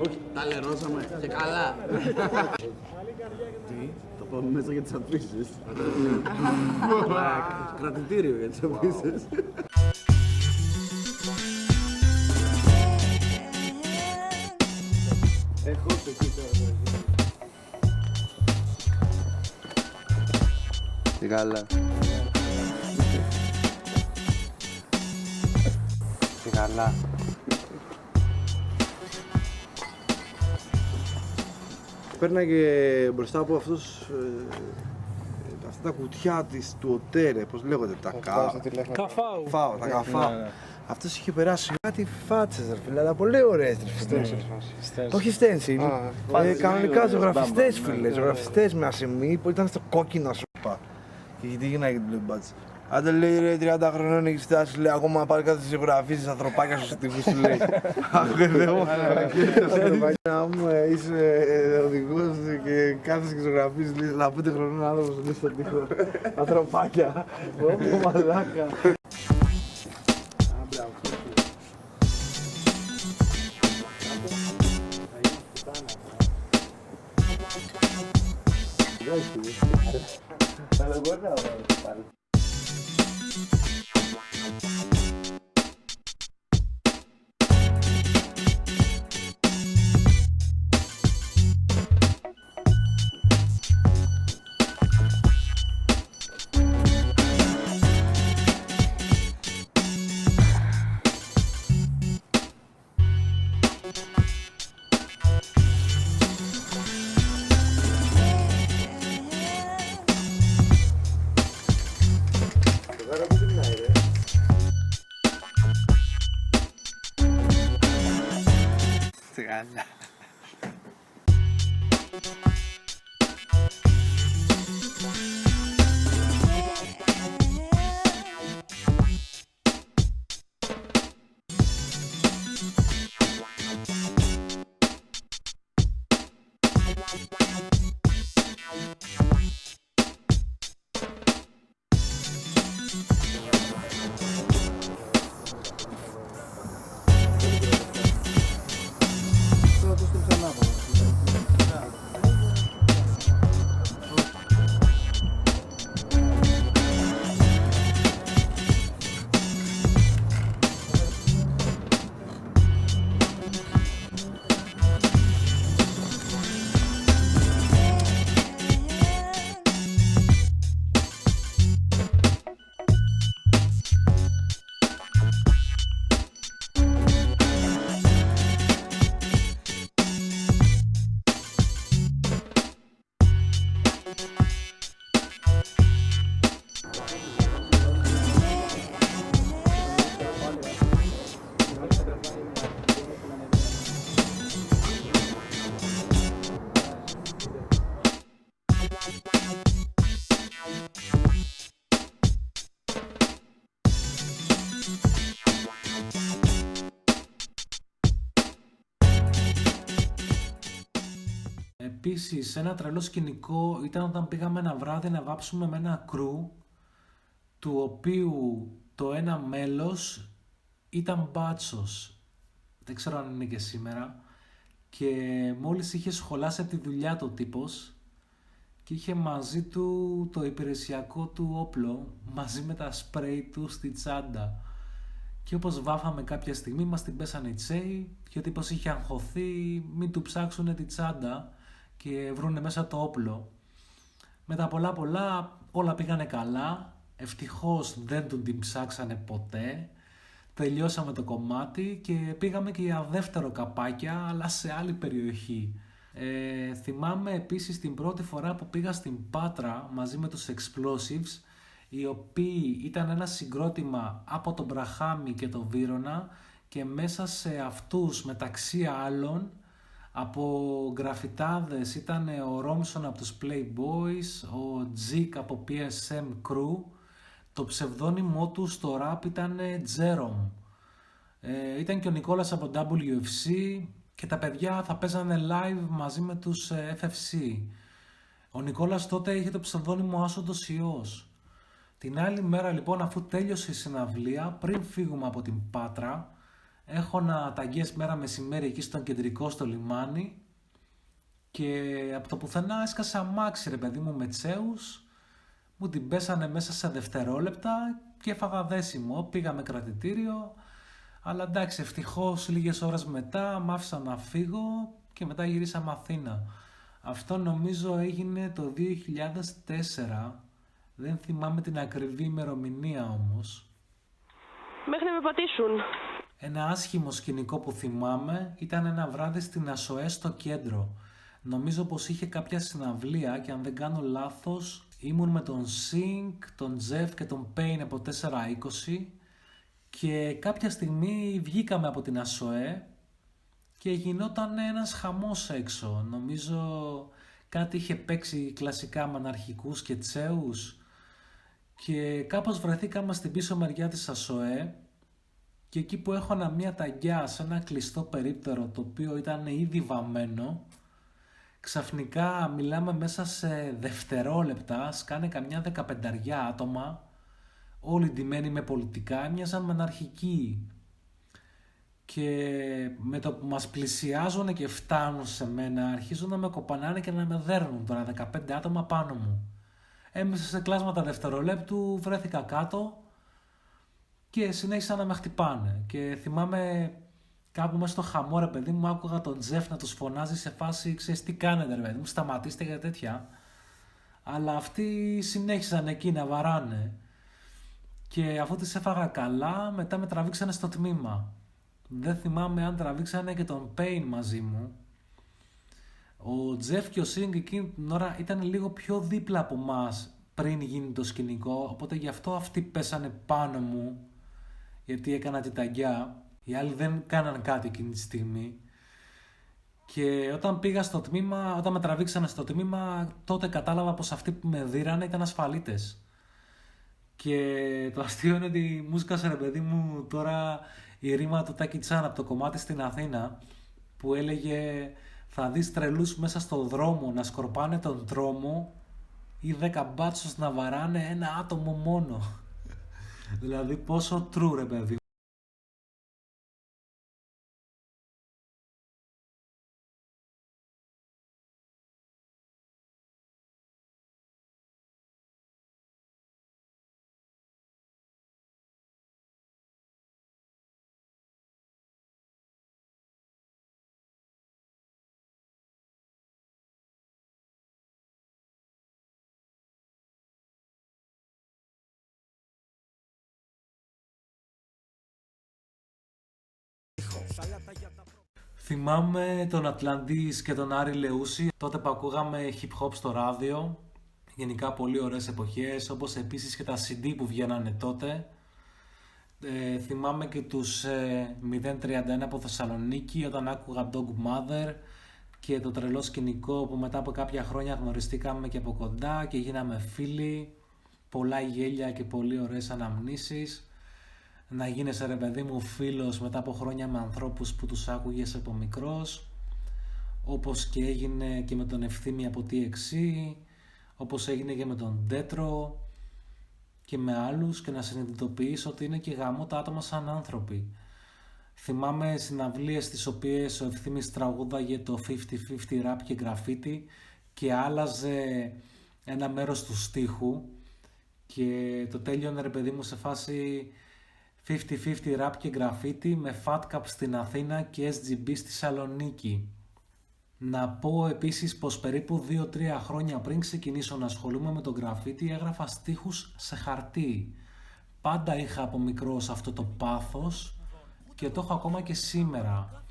Όχι, τα λερώσαμε. Και καλά. Τι, το πάμε μέσα για τις αφήσεις. Κρατητήριο για τις αφήσεις. Έχω το κοίτα. Και καλά. Και καλά. Πέρναγε μπροστά από αυτούς αυτά τα κουτιά της του ΟΤΕΡΕ, πώς λέγονται, τα καφάου. Τα καφάου. Αυτός είχε περάσει κάτι φάτσες ρε φίλε, αλλά πολύ ωραίες ρε φίλε. Όχι στένσιλ, κανονικά ζωγραφιστές φίλε, ζωγραφιστές με ασημή που ήταν στο κόκκινο σου είπα. Και τι γίνανε για την μπλε μπάτση. Άντε λέει ρε 30 χρονών έχεις φτάσει, λέει ακόμα πάλι κάθε ζωγραφίζεις ανθρωπάκια σου τύπου σου λέει. Αχ δεν μου άμα είσαι οδηγός και κάθεσαι και ζωγραφίζεις λέει να 5 χρονών άνθρωπος λέει στον τοίχο ανθρωπάκια. Ω μαλάκα. Καλά. Επίσης, ένα τρελό σκηνικό ήταν όταν πήγαμε ένα βράδυ να βάψουμε με ένα κρου, του οποίου το ένα μέλος ήταν μπάτσος. Δεν ξέρω αν είναι και σήμερα. Και μόλις είχε σχολάσει από τη δουλειά του ο τύπος και είχε μαζί του το υπηρεσιακό του όπλο μαζί με τα σπρέι του στη τσάντα. Και όπως βάφαμε κάποια στιγμή μας την πέσανε οι τσέοι και ο τύπος είχε αγχωθεί μην του ψάξουνε τη τσάντα και βρούνε μέσα το όπλο. Με τα πολλά όλα πήγανε καλά. Ευτυχώς δεν τον την ψάξανε ποτέ. Τελειώσαμε το κομμάτι και πήγαμε και για δεύτερο καπάκια, αλλά σε άλλη περιοχή. Θυμάμαι επίσης την πρώτη φορά που πήγα στην Πάτρα μαζί με τους Explosives, οι οποίοι ήταν ένα συγκρότημα από τον Μπραχάμι και τον Βύρωνα, και μέσα σε αυτούς μεταξύ άλλων από γραφιτάδες ήταν ο Ρόμσον από τους Playboys, ο Τζικ από PSM Crew. Το ψευδόνυμό του στο rap ήταν Jerome. Ήταν και ο Νικόλας από WFC και τα παιδιά θα παίζανε live μαζί με τους FFC. Ο Νικόλας τότε είχε το ψευδόνυμο Άσοντος Υιός. Την άλλη μέρα λοιπόν, αφού τέλειωσε η συναυλία, πριν φύγουμε από την Πάτρα, έχω να ταγκές μέρα μεσημέρι εκεί στον κεντρικό στο λιμάνι και από το πουθενά έσκασε αμάξι ρε παιδί μου με τσέους. Μου την πέσανε μέσα σε δευτερόλεπτα και έφαγα δέσιμο, πήγαμε κρατητήριο, αλλά εντάξει, ευτυχώς λίγες ώρες μετά μ' άφησαν να φύγω και μετά γυρίσαμε Αθήνα. Αυτό νομίζω έγινε το 2004, δεν θυμάμαι την ακριβή ημερομηνία όμως. Μέχρι να με πατήσουν. Ένα άσχημο σκηνικό που θυμάμαι ήταν ένα βράδυ στην ΑΣΟΕ στο κέντρο. Νομίζω πως είχε κάποια συναυλία και αν δεν κάνω λάθος ήμουν με τον Σινκ, τον Τζεφ και τον Πέιν από 420 και κάποια στιγμή βγήκαμε από την ΑΣΟΕ και γινόταν ένας χαμός έξω. Νομίζω κάτι είχε παίξει κλασικά με αναρχικούς και τσέους και κάπως βρεθήκαμε στην πίσω μεριά της ΑΣΟΕ και εκεί που έχωνα μια ταγκιά σε ένα κλειστό περίπτερο το οποίο ήταν ήδη βαμμένο, ξαφνικά μιλάμε μέσα σε δευτερόλεπτα, σκάνε καμιά 15 άτομα, όλοι ντυμένοι με πολιτικά, μοιάζαν με αναρχικοί. Και με το που μας πλησιάζουν και φτάνουν σε μένα, αρχίζουν να με κοπανάνε και να με δέρνουν τώρα 15 άτομα πάνω μου. Μέσα σε κλάσματα δευτερολέπτου βρέθηκα κάτω και συνέχισαν να με χτυπάνε. Και θυμάμαι κάπου μέσα στο χαμό ρε παιδί μου, άκουγα τον Τζεφ να τους φωνάζει σε φάση, ξέρεις τι κάνετε ρε παιδί μου, σταματήστε για τέτοια. Αλλά αυτοί συνέχισαν εκεί να βαράνε. Και αφού τις έφαγα καλά, μετά με τραβήξανε στο τμήμα. Δεν θυμάμαι αν τραβήξανε και τον Pain μαζί μου. Ο Τζεφ και ο Σίνγκ εκείνη την ώρα ήταν λίγο πιο δίπλα από μας πριν γίνει το σκηνικό, οπότε γι' αυτό αυτοί πέσανε πάνω μου, γιατί έκανα τη ταγκιά. Οι άλλοι δεν κάναν κάτι εκείνη τη στιγμή. Και όταν πήγα στο τμήμα, όταν με τραβήξανε στο τμήμα, τότε κατάλαβα πως αυτοί που με δίρανε ήταν ασφαλίτες. Και το αστείο είναι ότι μου σκάσε, ρε παιδί μου, τώρα η ρήμα του Τάκη Τσάν από το κομμάτι στην Αθήνα, που έλεγε θα δεις τρελούς μέσα στο δρόμο να σκορπάνε τον τρόμο ή 10 μπάτσους να βαράνε ένα άτομο μόνο. Δηλαδή πόσο true, ρε παιδί. Θυμάμαι τον Ατλαντής και τον Άρη Λεούση, τότε που ακούγαμε hip hop στο ράδιο. Γενικά πολύ ωραίες εποχές, όπως επίσης και τα CD που βγαίνανε τότε. Θυμάμαι και τους 031 από Θεσσαλονίκη, όταν άκουγα Dog Mother, και το τρελό σκηνικό που μετά από κάποια χρόνια γνωριστήκαμε και από κοντά και γίναμε φίλοι. Πολλά γέλια και πολύ ωραίες αναμνήσεις. Να γίνεσαι, ρε παιδί μου, φίλος μετά από χρόνια με ανθρώπους που τους άκουγες από μικρός, όπως και έγινε και με τον Ευθύμη από TXC, όπως έγινε και με τον Τέτρο και με άλλους, και να συνειδητοποιείς ότι είναι και γαμό τα άτομα σαν άνθρωποι. Θυμάμαι συναυλίες στις οποίες ο Ευθύμης τραγούδαγε το 50-50 rap και graffiti και άλλαζε ένα μέρος του στίχου και το τέλειωνε, ρε παιδί μου, σε φάση 50-50 rap και graffiti με Fat Cap στην Αθήνα και SGB στη Σαλονίκη. Να πω επίσης πως περίπου 2-3 χρόνια πριν ξεκινήσω να ασχολούμαι με το graffiti έγραφα στίχους σε χαρτί. Πάντα είχα από μικρός αυτό το πάθος και το έχω ακόμα και σήμερα.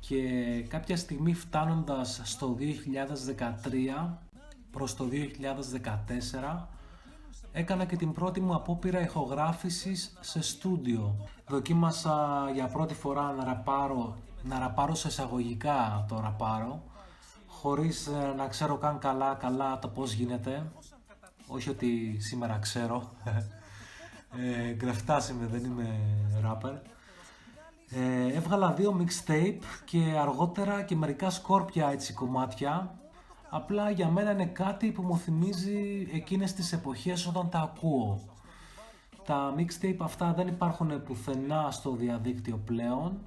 Και κάποια στιγμή φτάνοντας στο 2013 προς το 2014 έκανα και την πρώτη μου απόπειρα ηχογράφησης σε στούντιο. Δοκίμασα για πρώτη φορά να ραπάρω σε εισαγωγικά το ραπάρω, χωρίς να ξέρω καν καλά το πώς γίνεται. Όχι ότι σήμερα ξέρω, γκρεφτάς είμαι, δεν είμαι rapper. Έβγαλα 2 mixtape και αργότερα και μερικά σκόρπια έτσι κομμάτια. Απλά για μένα είναι κάτι που μου θυμίζει εκείνες τις εποχές όταν τα ακούω. Τα mixtape αυτά δεν υπάρχουν πουθενά στο διαδίκτυο πλέον.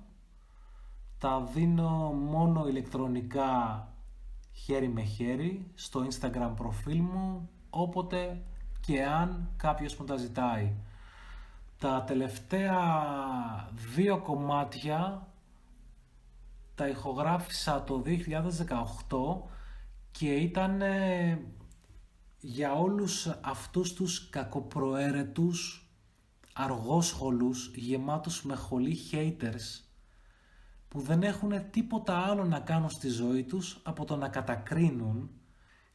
Τα δίνω μόνο ηλεκτρονικά, χέρι με χέρι, στο Instagram προφίλ μου, όποτε και αν κάποιος μου τα ζητάει. Τα τελευταία 2 κομμάτια τα ηχογράφησα το 2018 και ήταν για όλους αυτούς τους κακοπροαίρετους, αργόσχολους, γεμάτους με χολή haters, που δεν έχουν τίποτα άλλο να κάνουν στη ζωή τους από το να κατακρίνουν,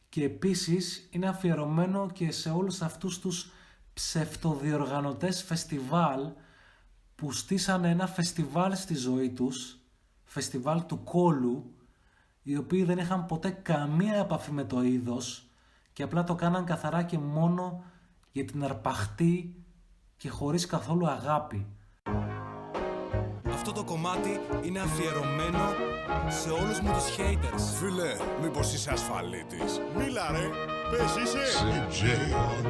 και επίσης είναι αφιερωμένο και σε όλους αυτούς τους ψευτοδιοργανωτές φεστιβάλ που στήσανε ένα φεστιβάλ στη ζωή τους, φεστιβάλ του κόλου, οι οποίοι δεν είχαν ποτέ καμία επαφή με το είδος και απλά το κάναν καθαρά και μόνο για την αρπαχτή και χωρίς καθόλου αγάπη. Αυτό το κομμάτι είναι αφιερωμένο σε όλους μου τους haters. Φίλε, μήπως είσαι ασφαλίτης? Μίλα ρε, πες είσαι.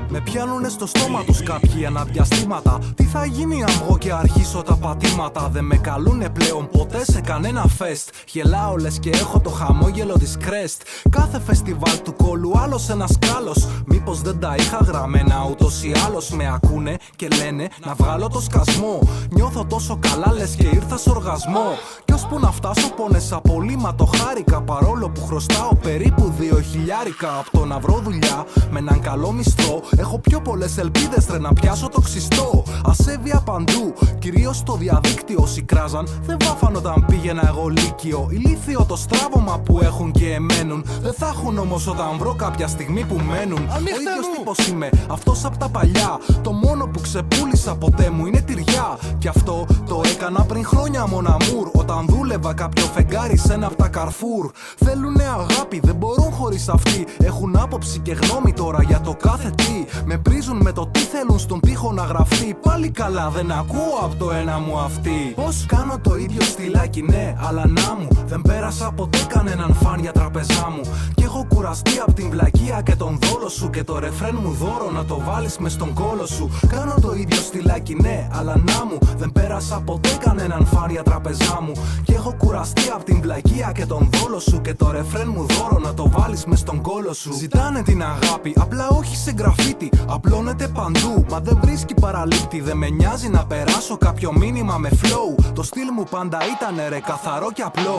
Με πιάνουνε στο στόμα τους κάποιοι αναδιαστήματα. Τι θα γίνει αν βγω και αρχίσω τα πατήματα? Δεν με καλούνε πλέον ποτέ σε κανένα φεστ. Γελάω λες και έχω το χαμόγελο της Crest. Κάθε φεστιβάλ του κόλου άλλος ένας κάλος. Μήπως δεν τα είχα γραμμένα? Ούτως ή άλλως με ακούνε και λένε να βγάλω το σκασμό. Νιώθω τόσο καλά λες και ήρθα σε οργασμό. Κι ώσπου να φτάσω πόνεσα πολύ, μα το χάρηκα. Παρόλο που χρωστάω περίπου 2.000 απ' το να βρω δουλειά με έναν καλό μισθό. Έχω πιο πολλές ελπίδες ρε να πιάσω το ξυστό. Ασέβεια παντού, κυρίως στο διαδίκτυο. Όσοι κράζαν δεν βάφαν όταν πήγαινα εγώ λύκειο. Ηλίθιο το στράβωμα που έχουν και εμένουν. Δεν θα έχουν όμως όταν βρω κάποια στιγμή που μένουν. Ο ίδιος τύπος είμαι, αυτός απ' τα παλιά. Το μόνο που ξεπούλησα ποτέ μου είναι τυριά. Κι αυτό το έκανα πριν χρόνια mon amour. Όταν δούλευα κάποιο φεγγάρι σε ένα απ' τα Καρφούρ. Θέλουνε αγάπη, δεν μπορούν χωρίς αυτή. Έχουν άποψη και γνώμη τώρα για το κάθε τι. Με πρίζουν με το τι θέλουν στον τοίχο να γραφτεί. Πάλι καλά δεν ακούω απ' το ένα μου αυτή. Πώς κάνω το ίδιο στυλάκι ναι, αλλά να μου. Δεν πέρασα ποτέ κανέναν φαν για τραπεζά μου. Κι έχω κουραστεί απ' την βλακεία και τον δόλο σου. Και το ρεφρέν μου δώρο να το βάλεις μες στον κόλο σου. Κάνω το ίδιο στυλάκι ναι, αλλά να μου. Δεν πέρασα ποτέ κανέναν φαν για τραπεζά μου. Κι έχω κουραστεί απ' την βλακεία και τον δόλο σου. Και το ρεφρέν μου δώρο να το βάλεις μες στον κόλο σου. Ζητάνε την αγάπη, απλά όχι σε γραφίτι. Απλώνεται παντού, μα δεν βρίσκει παραλήπτη. Δεν με νοιάζει να περάσω κάποιο μήνυμα με flow. Το στυλ μου πάντα ήταν ρε καθαρό και απλό.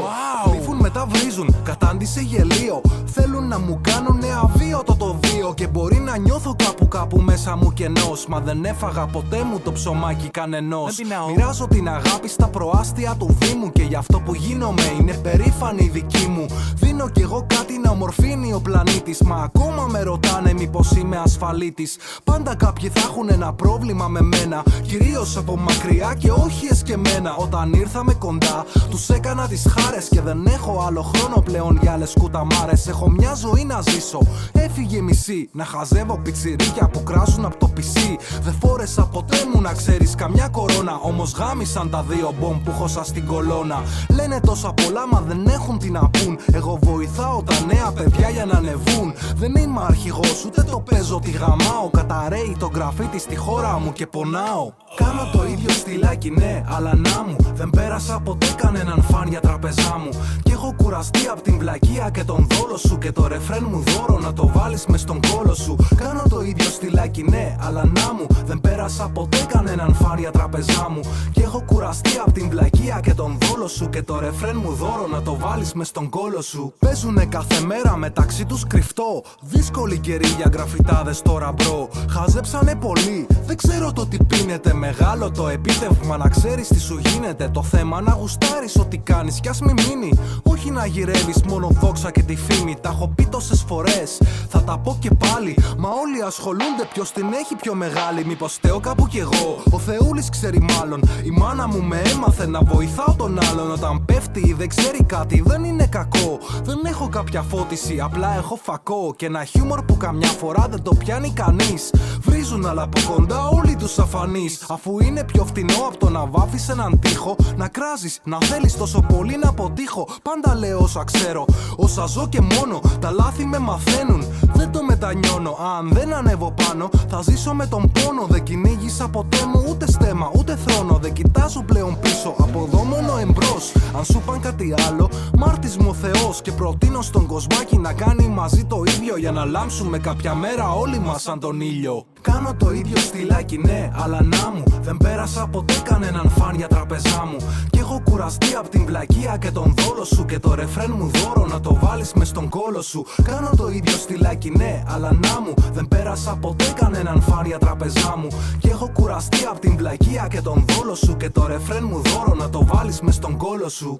Κρύφουν μετά βρίζουν, κατάντησε γελίο. Θέλουν να μου κάνουνε αβίωτο το βίο. Και μπορεί να νιώθω κάπου μέσα μου κενός. Μα δεν έφαγα ποτέ μου το ψωμάκι κανενός. Μοιράζω την αγάπη στα προάστια του Δήμου. Και γι' αυτό που γίνομαι είναι περήφανη δική μου. Δίνω κι εγώ κάτι να ομορφύνει ο πλανήτης. Μα ακόμα με ρωτάνε μήπως είμαι ασφαλίτης. Πάντα κάποιοι θα έχουν ένα πρόβλημα με μένα. Κυρίως από μακριά και όχι εσκεμμένα. Όταν ήρθαμε κοντά τους έκανα τις χάρες. Και δεν έχω άλλο χρόνο πλέον για άλλες κουταμάρες. Έχω μια ζωή να ζήσω, έφυγε μισή. Να χαζεύω πιτσιρίκια που κράζουν από το πισί. Δεν φόρεσα ποτέ μου να ξέρεις καμιά κορώνα. Όμως γάμισαν τα δύο μπομ που χώσα στην κολόνα. Λένε τόσα πολλά μα δεν έχουν τι να πούν. Εγώ βοηθάω τα νέα παιδιά για να ανεβούν. Δεν είμαι αρχηγός ούτε το παίζω τι γαμάω. Καταραίει το γραφίτι στη χώρα μου και πονάω. Κάνω το ίδιο στυλάκι ναι, αλλά να μου. Δεν πέρασα ποτέ κανέναν φαν για τραπεζά μου. Κι έχω κουραστεί απ' την βλακεία και τον δόλο σου. Και το ρεφρέν μου δώρο να το βάλεις μες στον κόλο σου. Κάνω το ίδιο στυλάκι ναι, αλλά να μου. Δεν πέρασα ποτέ κανέναν φαν για τραπεζά μου. Κι έχω κουραστεί απ' την βλακεία και τον δόλο σου. Και το ρεφρέν μου δώρο να το βάλεις μες στον κόλο σου. Παίζουνε κάθε μέρα μεταξύ τους κρυφτό. Δύσκολη καιρή για γραφιτάδες τώρα μπρο. Χαζέψανε πολύ, δεν ξέρω το τι πίνεται. Μεγάλο το επίτευγμα να ξέρεις τι σου γίνεται. Το θέμα να γουστάρεις ό,τι κάνεις κι ας μη μείνει. Όχι να γυρεύεις μόνο δόξα και τη φήμη. Τα έχω πει τόσες φορές, θα τα πω και πάλι. Μα όλοι ασχολούνται ποιος την έχει πιο μεγάλη. Μήπως φταίω κάπου κι εγώ, ο Θεούλης ξέρει μάλλον. Η μάνα μου με έμαθε να βοηθάω τον άλλον. Όταν πέφτει ή δεν ξέρει κάτι δεν είναι κακό. Δεν έχω κάποια φώτιση, απλά έχω φακό. Και ένα χιούμορ που καμιά φορά δεν το πιάνει κανείς. Βρίζουν αλλά από κοντά όλοι τους αφανείς. Αφού είναι πιο φτηνό από το να βάφεις έναν τοίχο. Να κράζεις, να θέλεις τόσο πολύ να αποτύχω. Πάντα λέω όσα ξέρω, όσα ζω και μόνο. Τα λάθη με μαθαίνουν, δεν το μετανιώνω. Αν δεν ανέβω πάνω, θα ζήσω με τον πόνο. Δεν κυνήγησα ποτέ μου ούτε στέμα, ούτε θρόνο. Δεν κοιτάζω πλέον πίσω, από εδώ μόνο εμπρός. Αν σου παν κάτι άλλο, μάρτης μου ο Θεός. Και προτείνω στον κοσμάκι να κάνει μαζί το ίδιο. Για να λάμψουμε κάποια μέρα όλοι μας σαν τον ήλιο. Κάνω το ίδιο στυλάκι ναι, αλλά να μου. Δεν πέρασα ποτέ κανέναν φαν για τραπεζά μου. Κι έχω κουραστεί απ' την βλακεία και τον δόλο σου. Και το ρεφρέν μου δώρο να το βάλεις μες στον κόλο σου. Κάνω το ίδιο στυλάκι ναι, αλλά να μου. Δεν πέρασα ποτέ κανέναν φαν για τραπεζά μου. Κι έχω κουραστεί απ' την βλακεία και τον δόλο σου. Και το ρεφρέν μου δώρο να το βάλεις μες στον κόλο σου.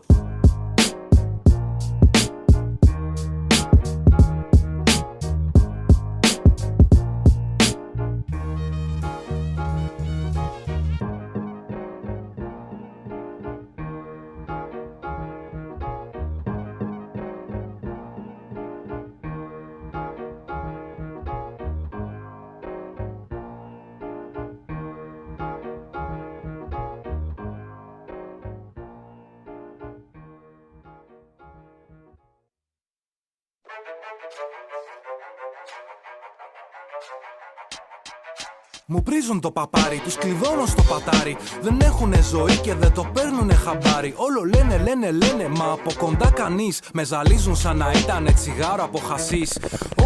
Μου πρίζουν το παπάρι, τους κλειδώνω στο πατάρι. Δεν έχουνε ζωή και δεν το παίρνουνε χαμπάρι. Όλο λένε, μα από κοντά κανείς. Με ζαλίζουν σαν να ήτανε τσιγάρο από χασίς.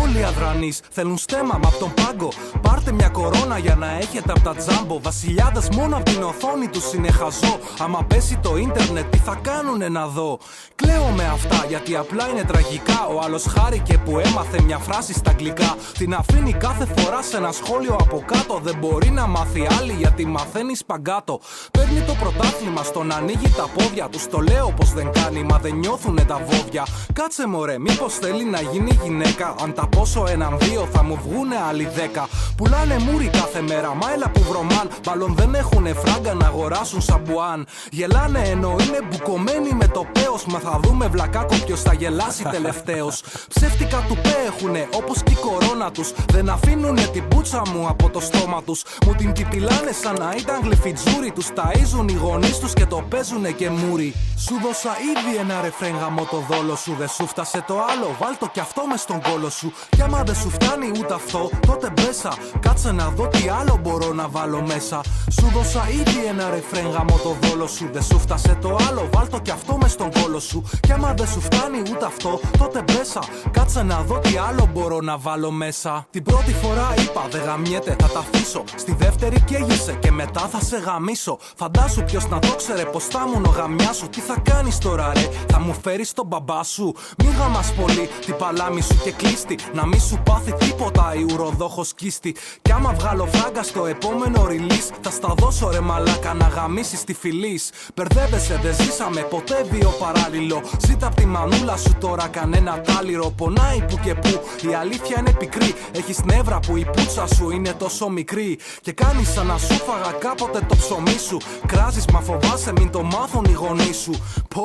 Όλοι αδρανείς θέλουν στέμα μα απ' τον πάγκο. Πάρτε μια κορώνα για να έχετε απ' τα τζάμπο. Βασιλιάδες μόνο απ' την οθόνη τους είναι χαζό. Άμα πέσει το ίντερνετ τι θα κάνουνε να δω. Κλαίω με αυτά γιατί απλά είναι τραγικά. Ο άλλος χάρηκε που έμαθε μια φράση στα αγγλικά. Την αφήνει κάθε φορά σε ένα σχόλιο από κάτω. Δεν μπορεί να μάθει άλλη γιατί μαθαίνει σπαγκάτο. Παίρνει το πρωτάθλημα στον ανοίγει τα πόδια του. Το λέω πως δεν κάνει, μα δεν νιώθουνε τα βόδια. Κάτσε μωρέ, μήπως θέλει να γίνει γυναίκα. Αν τα πόσο έναν δύο θα μου βγούνε άλλοι 10. Πουλάνε μούρι κάθε μέρα, μα έλα που βρωμάν. Μάλλον δεν έχουνε φράγκα να αγοράσουν σαμπουάν. Γελάνε ενώ είναι μπουκωμένοι με το πέος. Μα θα δούμε βλακάκο ποιος θα γελάσει τελευταίος. Ψεύτικα του έχουνε όπως και η κορώνα τους. Δεν αφήνουνε την πούτσα μου από το στόμα τους. Μου την πιπιλάνε σαν να ήταν γλυφιτζούρι. Τους ταΐζουν οι γονείς τους και το παίζουνε και μούρι. Σου δώσα ήδη ένα ρεφρέν γαμώ το δόλο σου. Δεν σου φτάσε το άλλο, βάλτο κι αυτό μες στον κόλο σου. Κι άμα δεν σου φτάνει ούτε αυτό, τότε μπέσα. Κάτσε να δω τι άλλο μπορώ να βάλω μέσα. Σου δώσα ήδη ένα ρεφρέν γαμώ το δόλο σου. Δεν σου φτάσε το άλλο, βάλτο κι αυτό μες στον κόλο σου. Κι άμα δεν σου φτάνει ούτε αυτό, τότε μπέσα. Κάτσε να δω τι άλλο μπορώ να βάλω μέσα. Την πρώτη φορά είπα δεν γαμιέται, θα τα αφήσω. Στη δεύτερη καίγεσαι και μετά θα σε γαμίσω. Φαντάσου ποιος να το ξέρε πως θα ήμουν ο γαμιάς σου. Τι θα κάνεις τώρα ρε, θα μου φέρεις τον μπαμπά σου. Μη γαμάς πολύ την παλάμη σου και κλείστη. Να μη σου πάθει τίποτα η ουροδόχος κίστη. Κι άμα βγάλω φράγκα στο επόμενο release, θα στα δώσω ρε μαλάκα να γαμίσεις τη φυλής. Μπερδεύεσαι, δεν ζήσαμε ποτέ βίο παράλληλο. Ζήτα απ' τη μανούλα σου τώρα κανένα τάλιρο. Πονάει που και που, η αλήθεια είναι πικρή. Έχεις νεύρα που η πούτσα σου είναι τόσο μικρή. Και κάνεις σαν να σου φάγα κάποτε το ψωμί σου. Κράζεις μα φοβάσαι μην το μάθουν οι γονείς σου. Πω,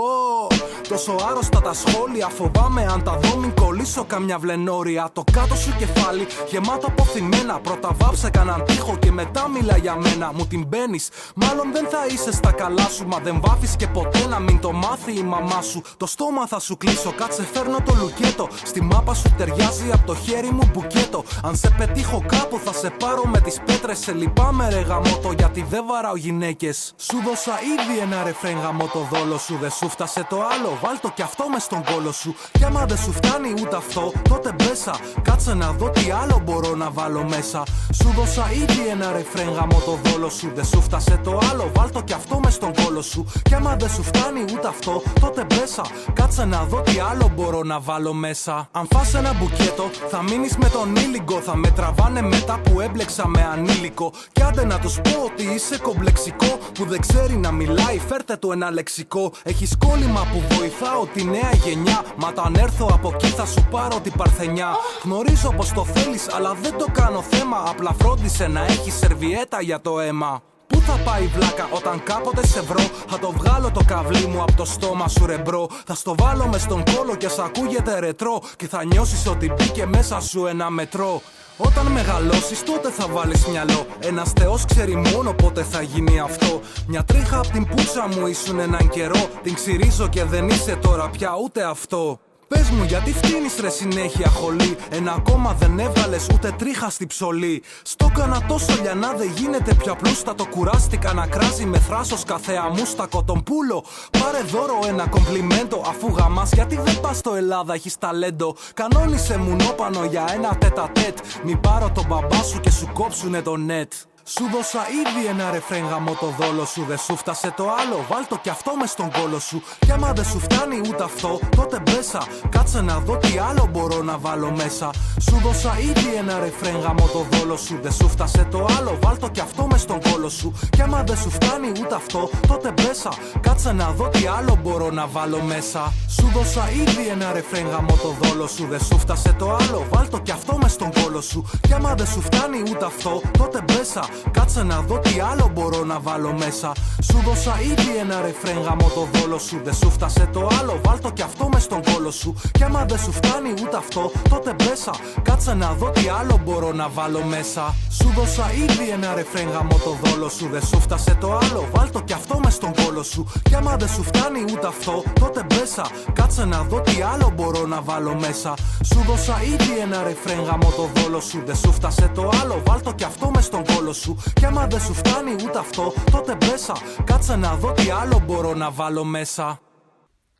τόσο άρρωστα τα σχόλια. Φοβάμαι αν τα δω μην κολλήσω καμιά βλενόρια. Το κάτω σου κεφάλι γεμάτο από θυμένα. Πρώτα βάψε κανέναν τοίχο και μετά μιλά για μένα. Μου την μπαίνεις, μάλλον δεν θα είσαι στα καλά σου. Μα δεν βάφεις και ποτέ να μην το μάθει η μαμά σου. Το στόμα θα σου κλείσω, κάτσε φέρνω το λουκέτο. Στη μάπα σου ταιριάζει από το χέρι μου μπουκέτο. Αν σε πετύχω κάπου θα σε πάρω με τις πέτρες. Σε λυπάμαι ρε γαμότο γιατί δεν βαράω γυναίκες. Σου δώσα ήδη ένα ρεφρέν γαμώ το δόλο σου. Δεν σου φτάσε το άλλο, βάλτο κι αυτό μες στον κόλο σου. Κι άμα δεν σου φτάνει ούτε αυτό, τότε μπέσα. Κάτσε να δω τι άλλο μπορώ να βάλω μέσα. Σου δώσα ήδη ένα ρεφρέν γαμώ το δόλο σου. Δεν σου φτάσε το άλλο, βάλτο κι αυτό μες στον κόλο σου. Κι άμα δεν σου φτάνει ούτε αυτό, τότε μπέσα. Κάτσε να δω τι άλλο μπορώ να βάλω μέσα. Αν φας ένα μπουκέτο, θα μείνεις με τον ήλιγκο. Θα με τραβάνε μετά που έμπλεξα με ανήλικο. Κι άντε να τους πω ότι είσαι κομπλεξικό. Που δεν ξέρει να μιλάει, φέρτε του ένα λεξικό. Έχεις κόλλημα που βοηθάω τη νέα γενιά. Μα όταν έρθω από εκεί θα σου πάρω την παρθενιά. Γνωρίζω πως το θέλεις, αλλά δεν το κάνω θέμα. Απλά φρόντισε να έχεις σερβιέτα για το αίμα. Πού θα πάει η βλάκα όταν κάποτε σε βρω? Θα το βγάλω το καβλί μου από το στόμα σου ρε μπρο. Θα στο βάλω μες στον κόλο και σ' ακούγεται ρετρό. Και θα νιώσεις ότι μπήκε μέσα σου ένα μετρό. Όταν μεγαλώσεις τότε θα βάλεις μυαλό. Ένας θεός ξέρει μόνο πότε θα γίνει αυτό. Μια τρίχα απ' την πούτσα μου ήσουν έναν καιρό. Την ξυρίζω και δεν είσαι τώρα πια ούτε αυτό. Πες μου γιατί φτύνεις ρε συνέχεια χολή. Ένα ακόμα δεν έβγαλες ούτε τρίχα στη ψωλή. Στο κάνα τόσο λιανά δεν γίνεται πια πλούστατο. Κουράστηκα να κράζει με θράσος κάθε αμούστακο τον πούλο. Πάρε δώρο ένα κομπλιμέντο. Αφού γαμάς γιατί δεν πας στο Ελλάδα έχεις ταλέντο. Κανόνισε μουνόπανο για ένα τέτα-τέτ. Μην πάρω τον μπαμπά σου και σου κόψουνε το νετ. Σου δώσα ήδη ένα ρεφρέν γαμώ το δόλο σου. Δεν σου φτάσε το άλλο, βάλτο κι αυτό μες στον κόλο σου. Κι άμα δεν σου φτάνει ούτε αυτό, τότε μπέσα. Κάτσε να δω τι άλλο μπορώ να βάλω μέσα. Σου δώσα ήδη ένα ρεφρέν γαμώ το δόλο σου. Δεν σου φτάσε το άλλο, βάλτο κι αυτό μες στον κόλο σου. Κι άμα δεν σου φτάνει ούτε αυτό, τότε μπέσα. Κάτσε να δω τι άλλο μπορώ να βάλω μέσα. Σου δώσα ήδη ένα ρεφρέν γαμώ το δόλο σου. Δεν σου φτάσε το άλλο, βάλτο κι αυτό μες στον κόλο σου. Κι άμα δεν σου φτάνει ούτε αυτό, τότε μπέσα. Κάτσε να δω τι άλλο μπορώ να βάλω μέσα. Σου δώσα ήδη ένα ρεφρέν γαμώ το δόλο σου. Δεν σου φτάσε το άλλο, βάλτο κι αυτό μες στον κόλο σου. Κι άμα δεν σου φτάνει ούτε αυτό, τότε μπέσα. Κάτσε να δω τι άλλο μπορώ να βάλω μέσα. Σου δώσα ήδη ένα ρεφρέν γαμώ το δόλο σου. Δεν σου φτάσε το άλλο, βάλτο κι αυτό μες στον κόλο σου. Κι άμα δεν σου φτάνει ούτε αυτό, τότε μπέσα. Κάτσε να δω τι άλλο μπορώ να βάλω μέσα. Σου δώσα ήδη ένα ρεφρέν γαμώ το δόλο σου. Δεν σου φτάσε το άλλο, βάλτο κι αυτό μες στον κόλο σου. Κι άμα δεν σου φτάνει ούτε αυτό, τότε μπέσα. Κάτσε να δω τι άλλο μπορώ να βάλω μέσα.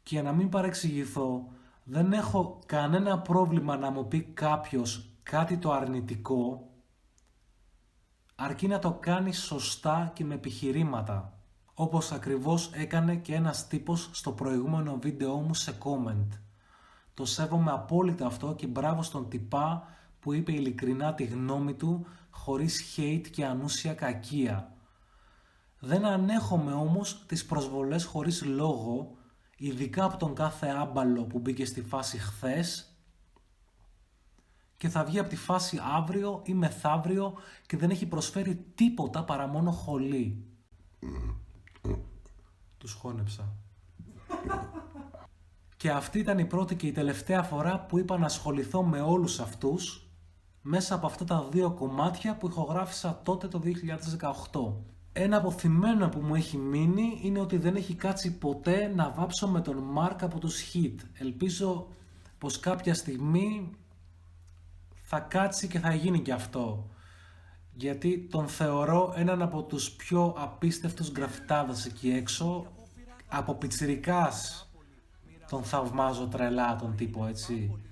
Και για να μην παρεξηγηθώ, δεν έχω κανένα πρόβλημα να μου πει κάποιος κάτι το αρνητικό, αρκεί να το κάνει σωστά και με επιχειρήματα. όπως ακριβώς έκανε και ένας τύπος στο προηγούμενο βίντεό μου σε comment. Το σέβομαι απόλυτα αυτό και μπράβο στον τυπά που είπε ειλικρινά τη γνώμη του χωρίς hate και ανούσια κακία. Δεν ανέχομαι όμως τις προσβολές χωρίς λόγο, ειδικά από τον κάθε άμπαλο που μπήκε στη φάση χθες και θα βγει από τη φάση αύριο ή μεθαύριο και δεν έχει προσφέρει τίποτα παρά μόνο χολή. Τους χώνεψα. Και αυτή ήταν η πρώτη και η τελευταία φορά που είπα να ασχοληθώ με όλους αυτούς μέσα από αυτά τα 2 κομμάτια που ηχογράφησα τότε το 2018. Ένα αποθυμένο που μου έχει μείνει είναι ότι δεν έχει κάτσει ποτέ να βάψω με τον Μάρκ από τους Hit. Ελπίζω πως κάποια στιγμή θα κάτσει και θα γίνει και αυτό. Γιατί τον θεωρώ έναν από τους πιο απίστευτους γραφιτάδες εκεί έξω. Από πιτσιρικάς τον θαυμάζω τρελά τον τύπο, έτσι.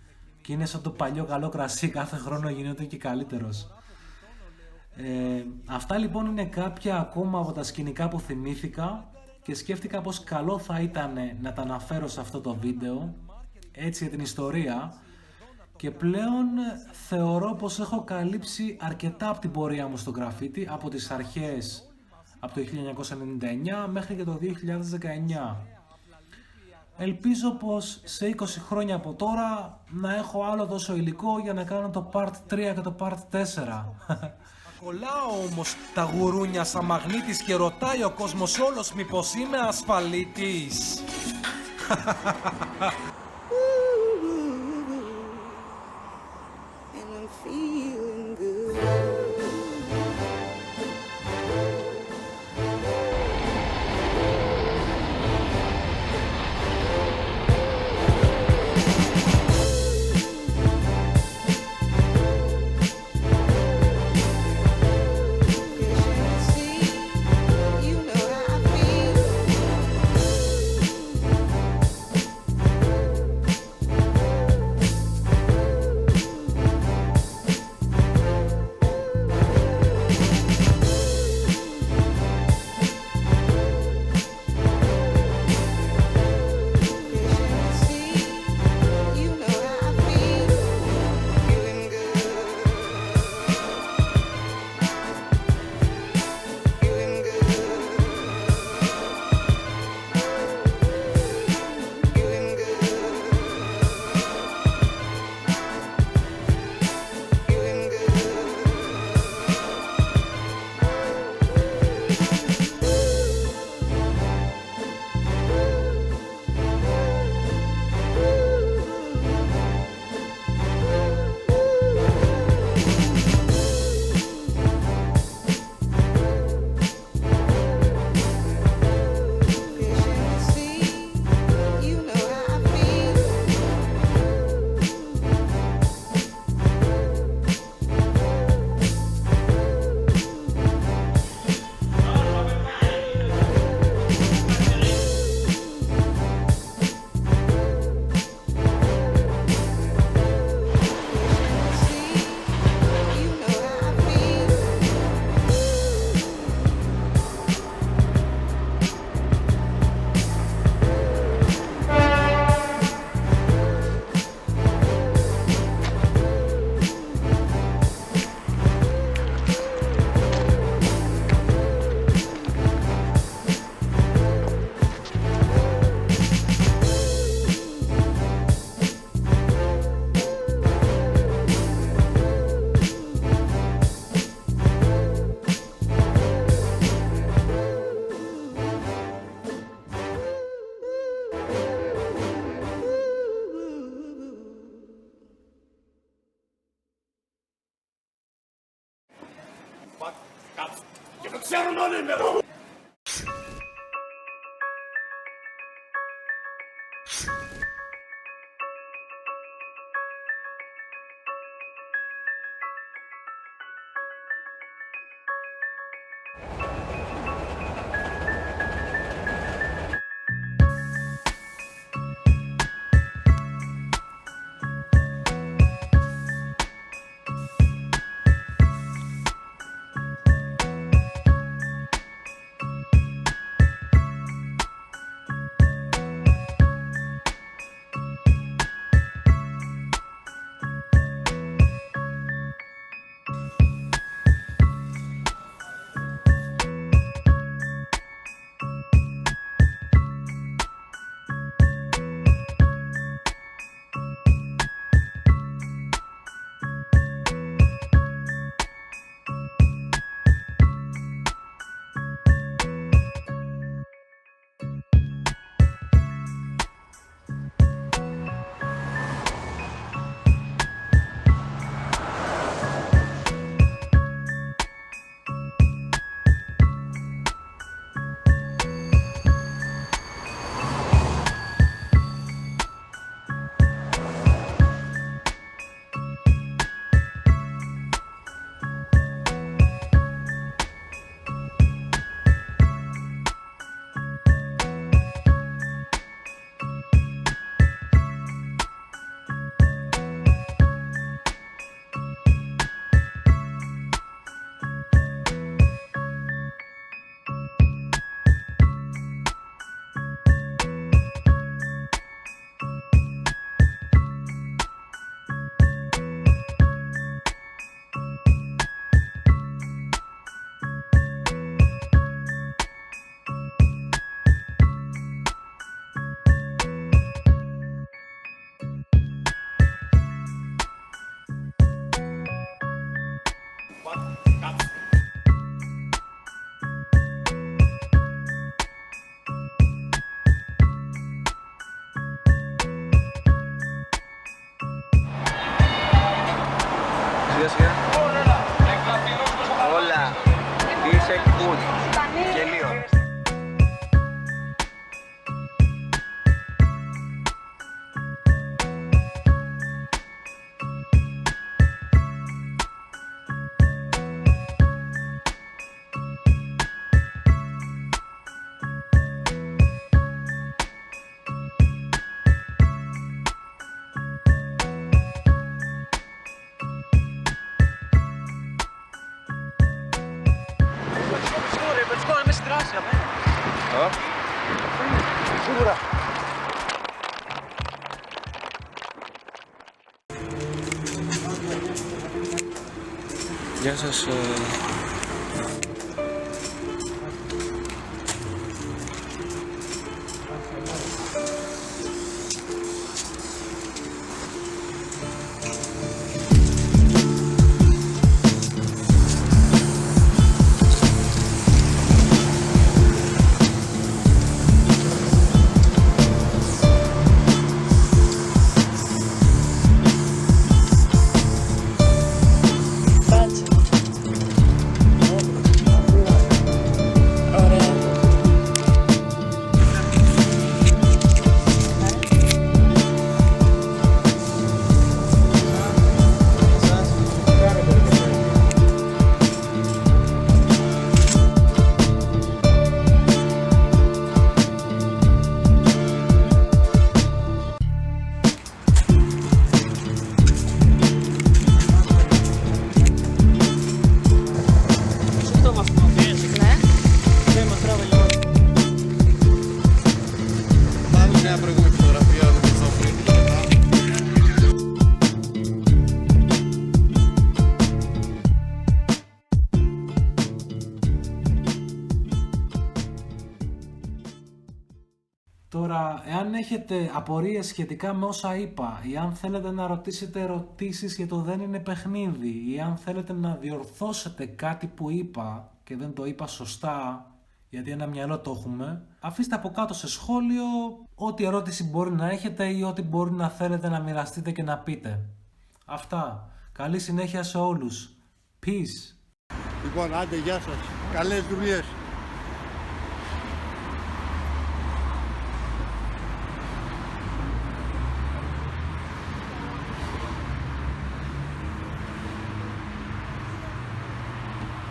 Και είναι σαν το παλιό καλό κρασί, κάθε χρόνο γίνεται και καλύτερος. Αυτά λοιπόν είναι κάποια ακόμα από τα σκηνικά που θυμήθηκα και σκέφτηκα πως καλό θα ήταν να τα αναφέρω σε αυτό το βίντεο, έτσι για την ιστορία, και πλέον θεωρώ πως έχω καλύψει αρκετά από την πορεία μου στο γραφίτι, από τις αρχές, από το 1999 μέχρι και το 2019. Ελπίζω πως σε 20 χρόνια από τώρα να έχω άλλο τόσο υλικό για να κάνω το part 3 και το part 4. Κολλάω όμως τα γουρούνια σαν μαγνήτης και ρωτάει ο κόσμος όλος μήπως είμαι ασφαλίτης. Και το ξέρουν όλοι εδώ. Σιγά σιγά. Όλα. Είσαι good. Γελίο. Σίγουρα. Γεια σας. Τώρα, εάν έχετε απορίες σχετικά με όσα είπα ή αν θέλετε να ρωτήσετε ερωτήσεις για το δεν είναι παιχνίδι ή αν θέλετε να διορθώσετε κάτι που είπα και δεν το είπα σωστά, γιατί ένα μυαλό το έχουμε, αφήστε από κάτω σε σχόλιο ό,τι ερώτηση μπορεί να έχετε ή ό,τι μπορεί να θέλετε να μοιραστείτε και να πείτε. Αυτά. Καλή συνέχεια σε όλους. Peace. Λοιπόν, άντε, γεια σας. Καλές δουλειές.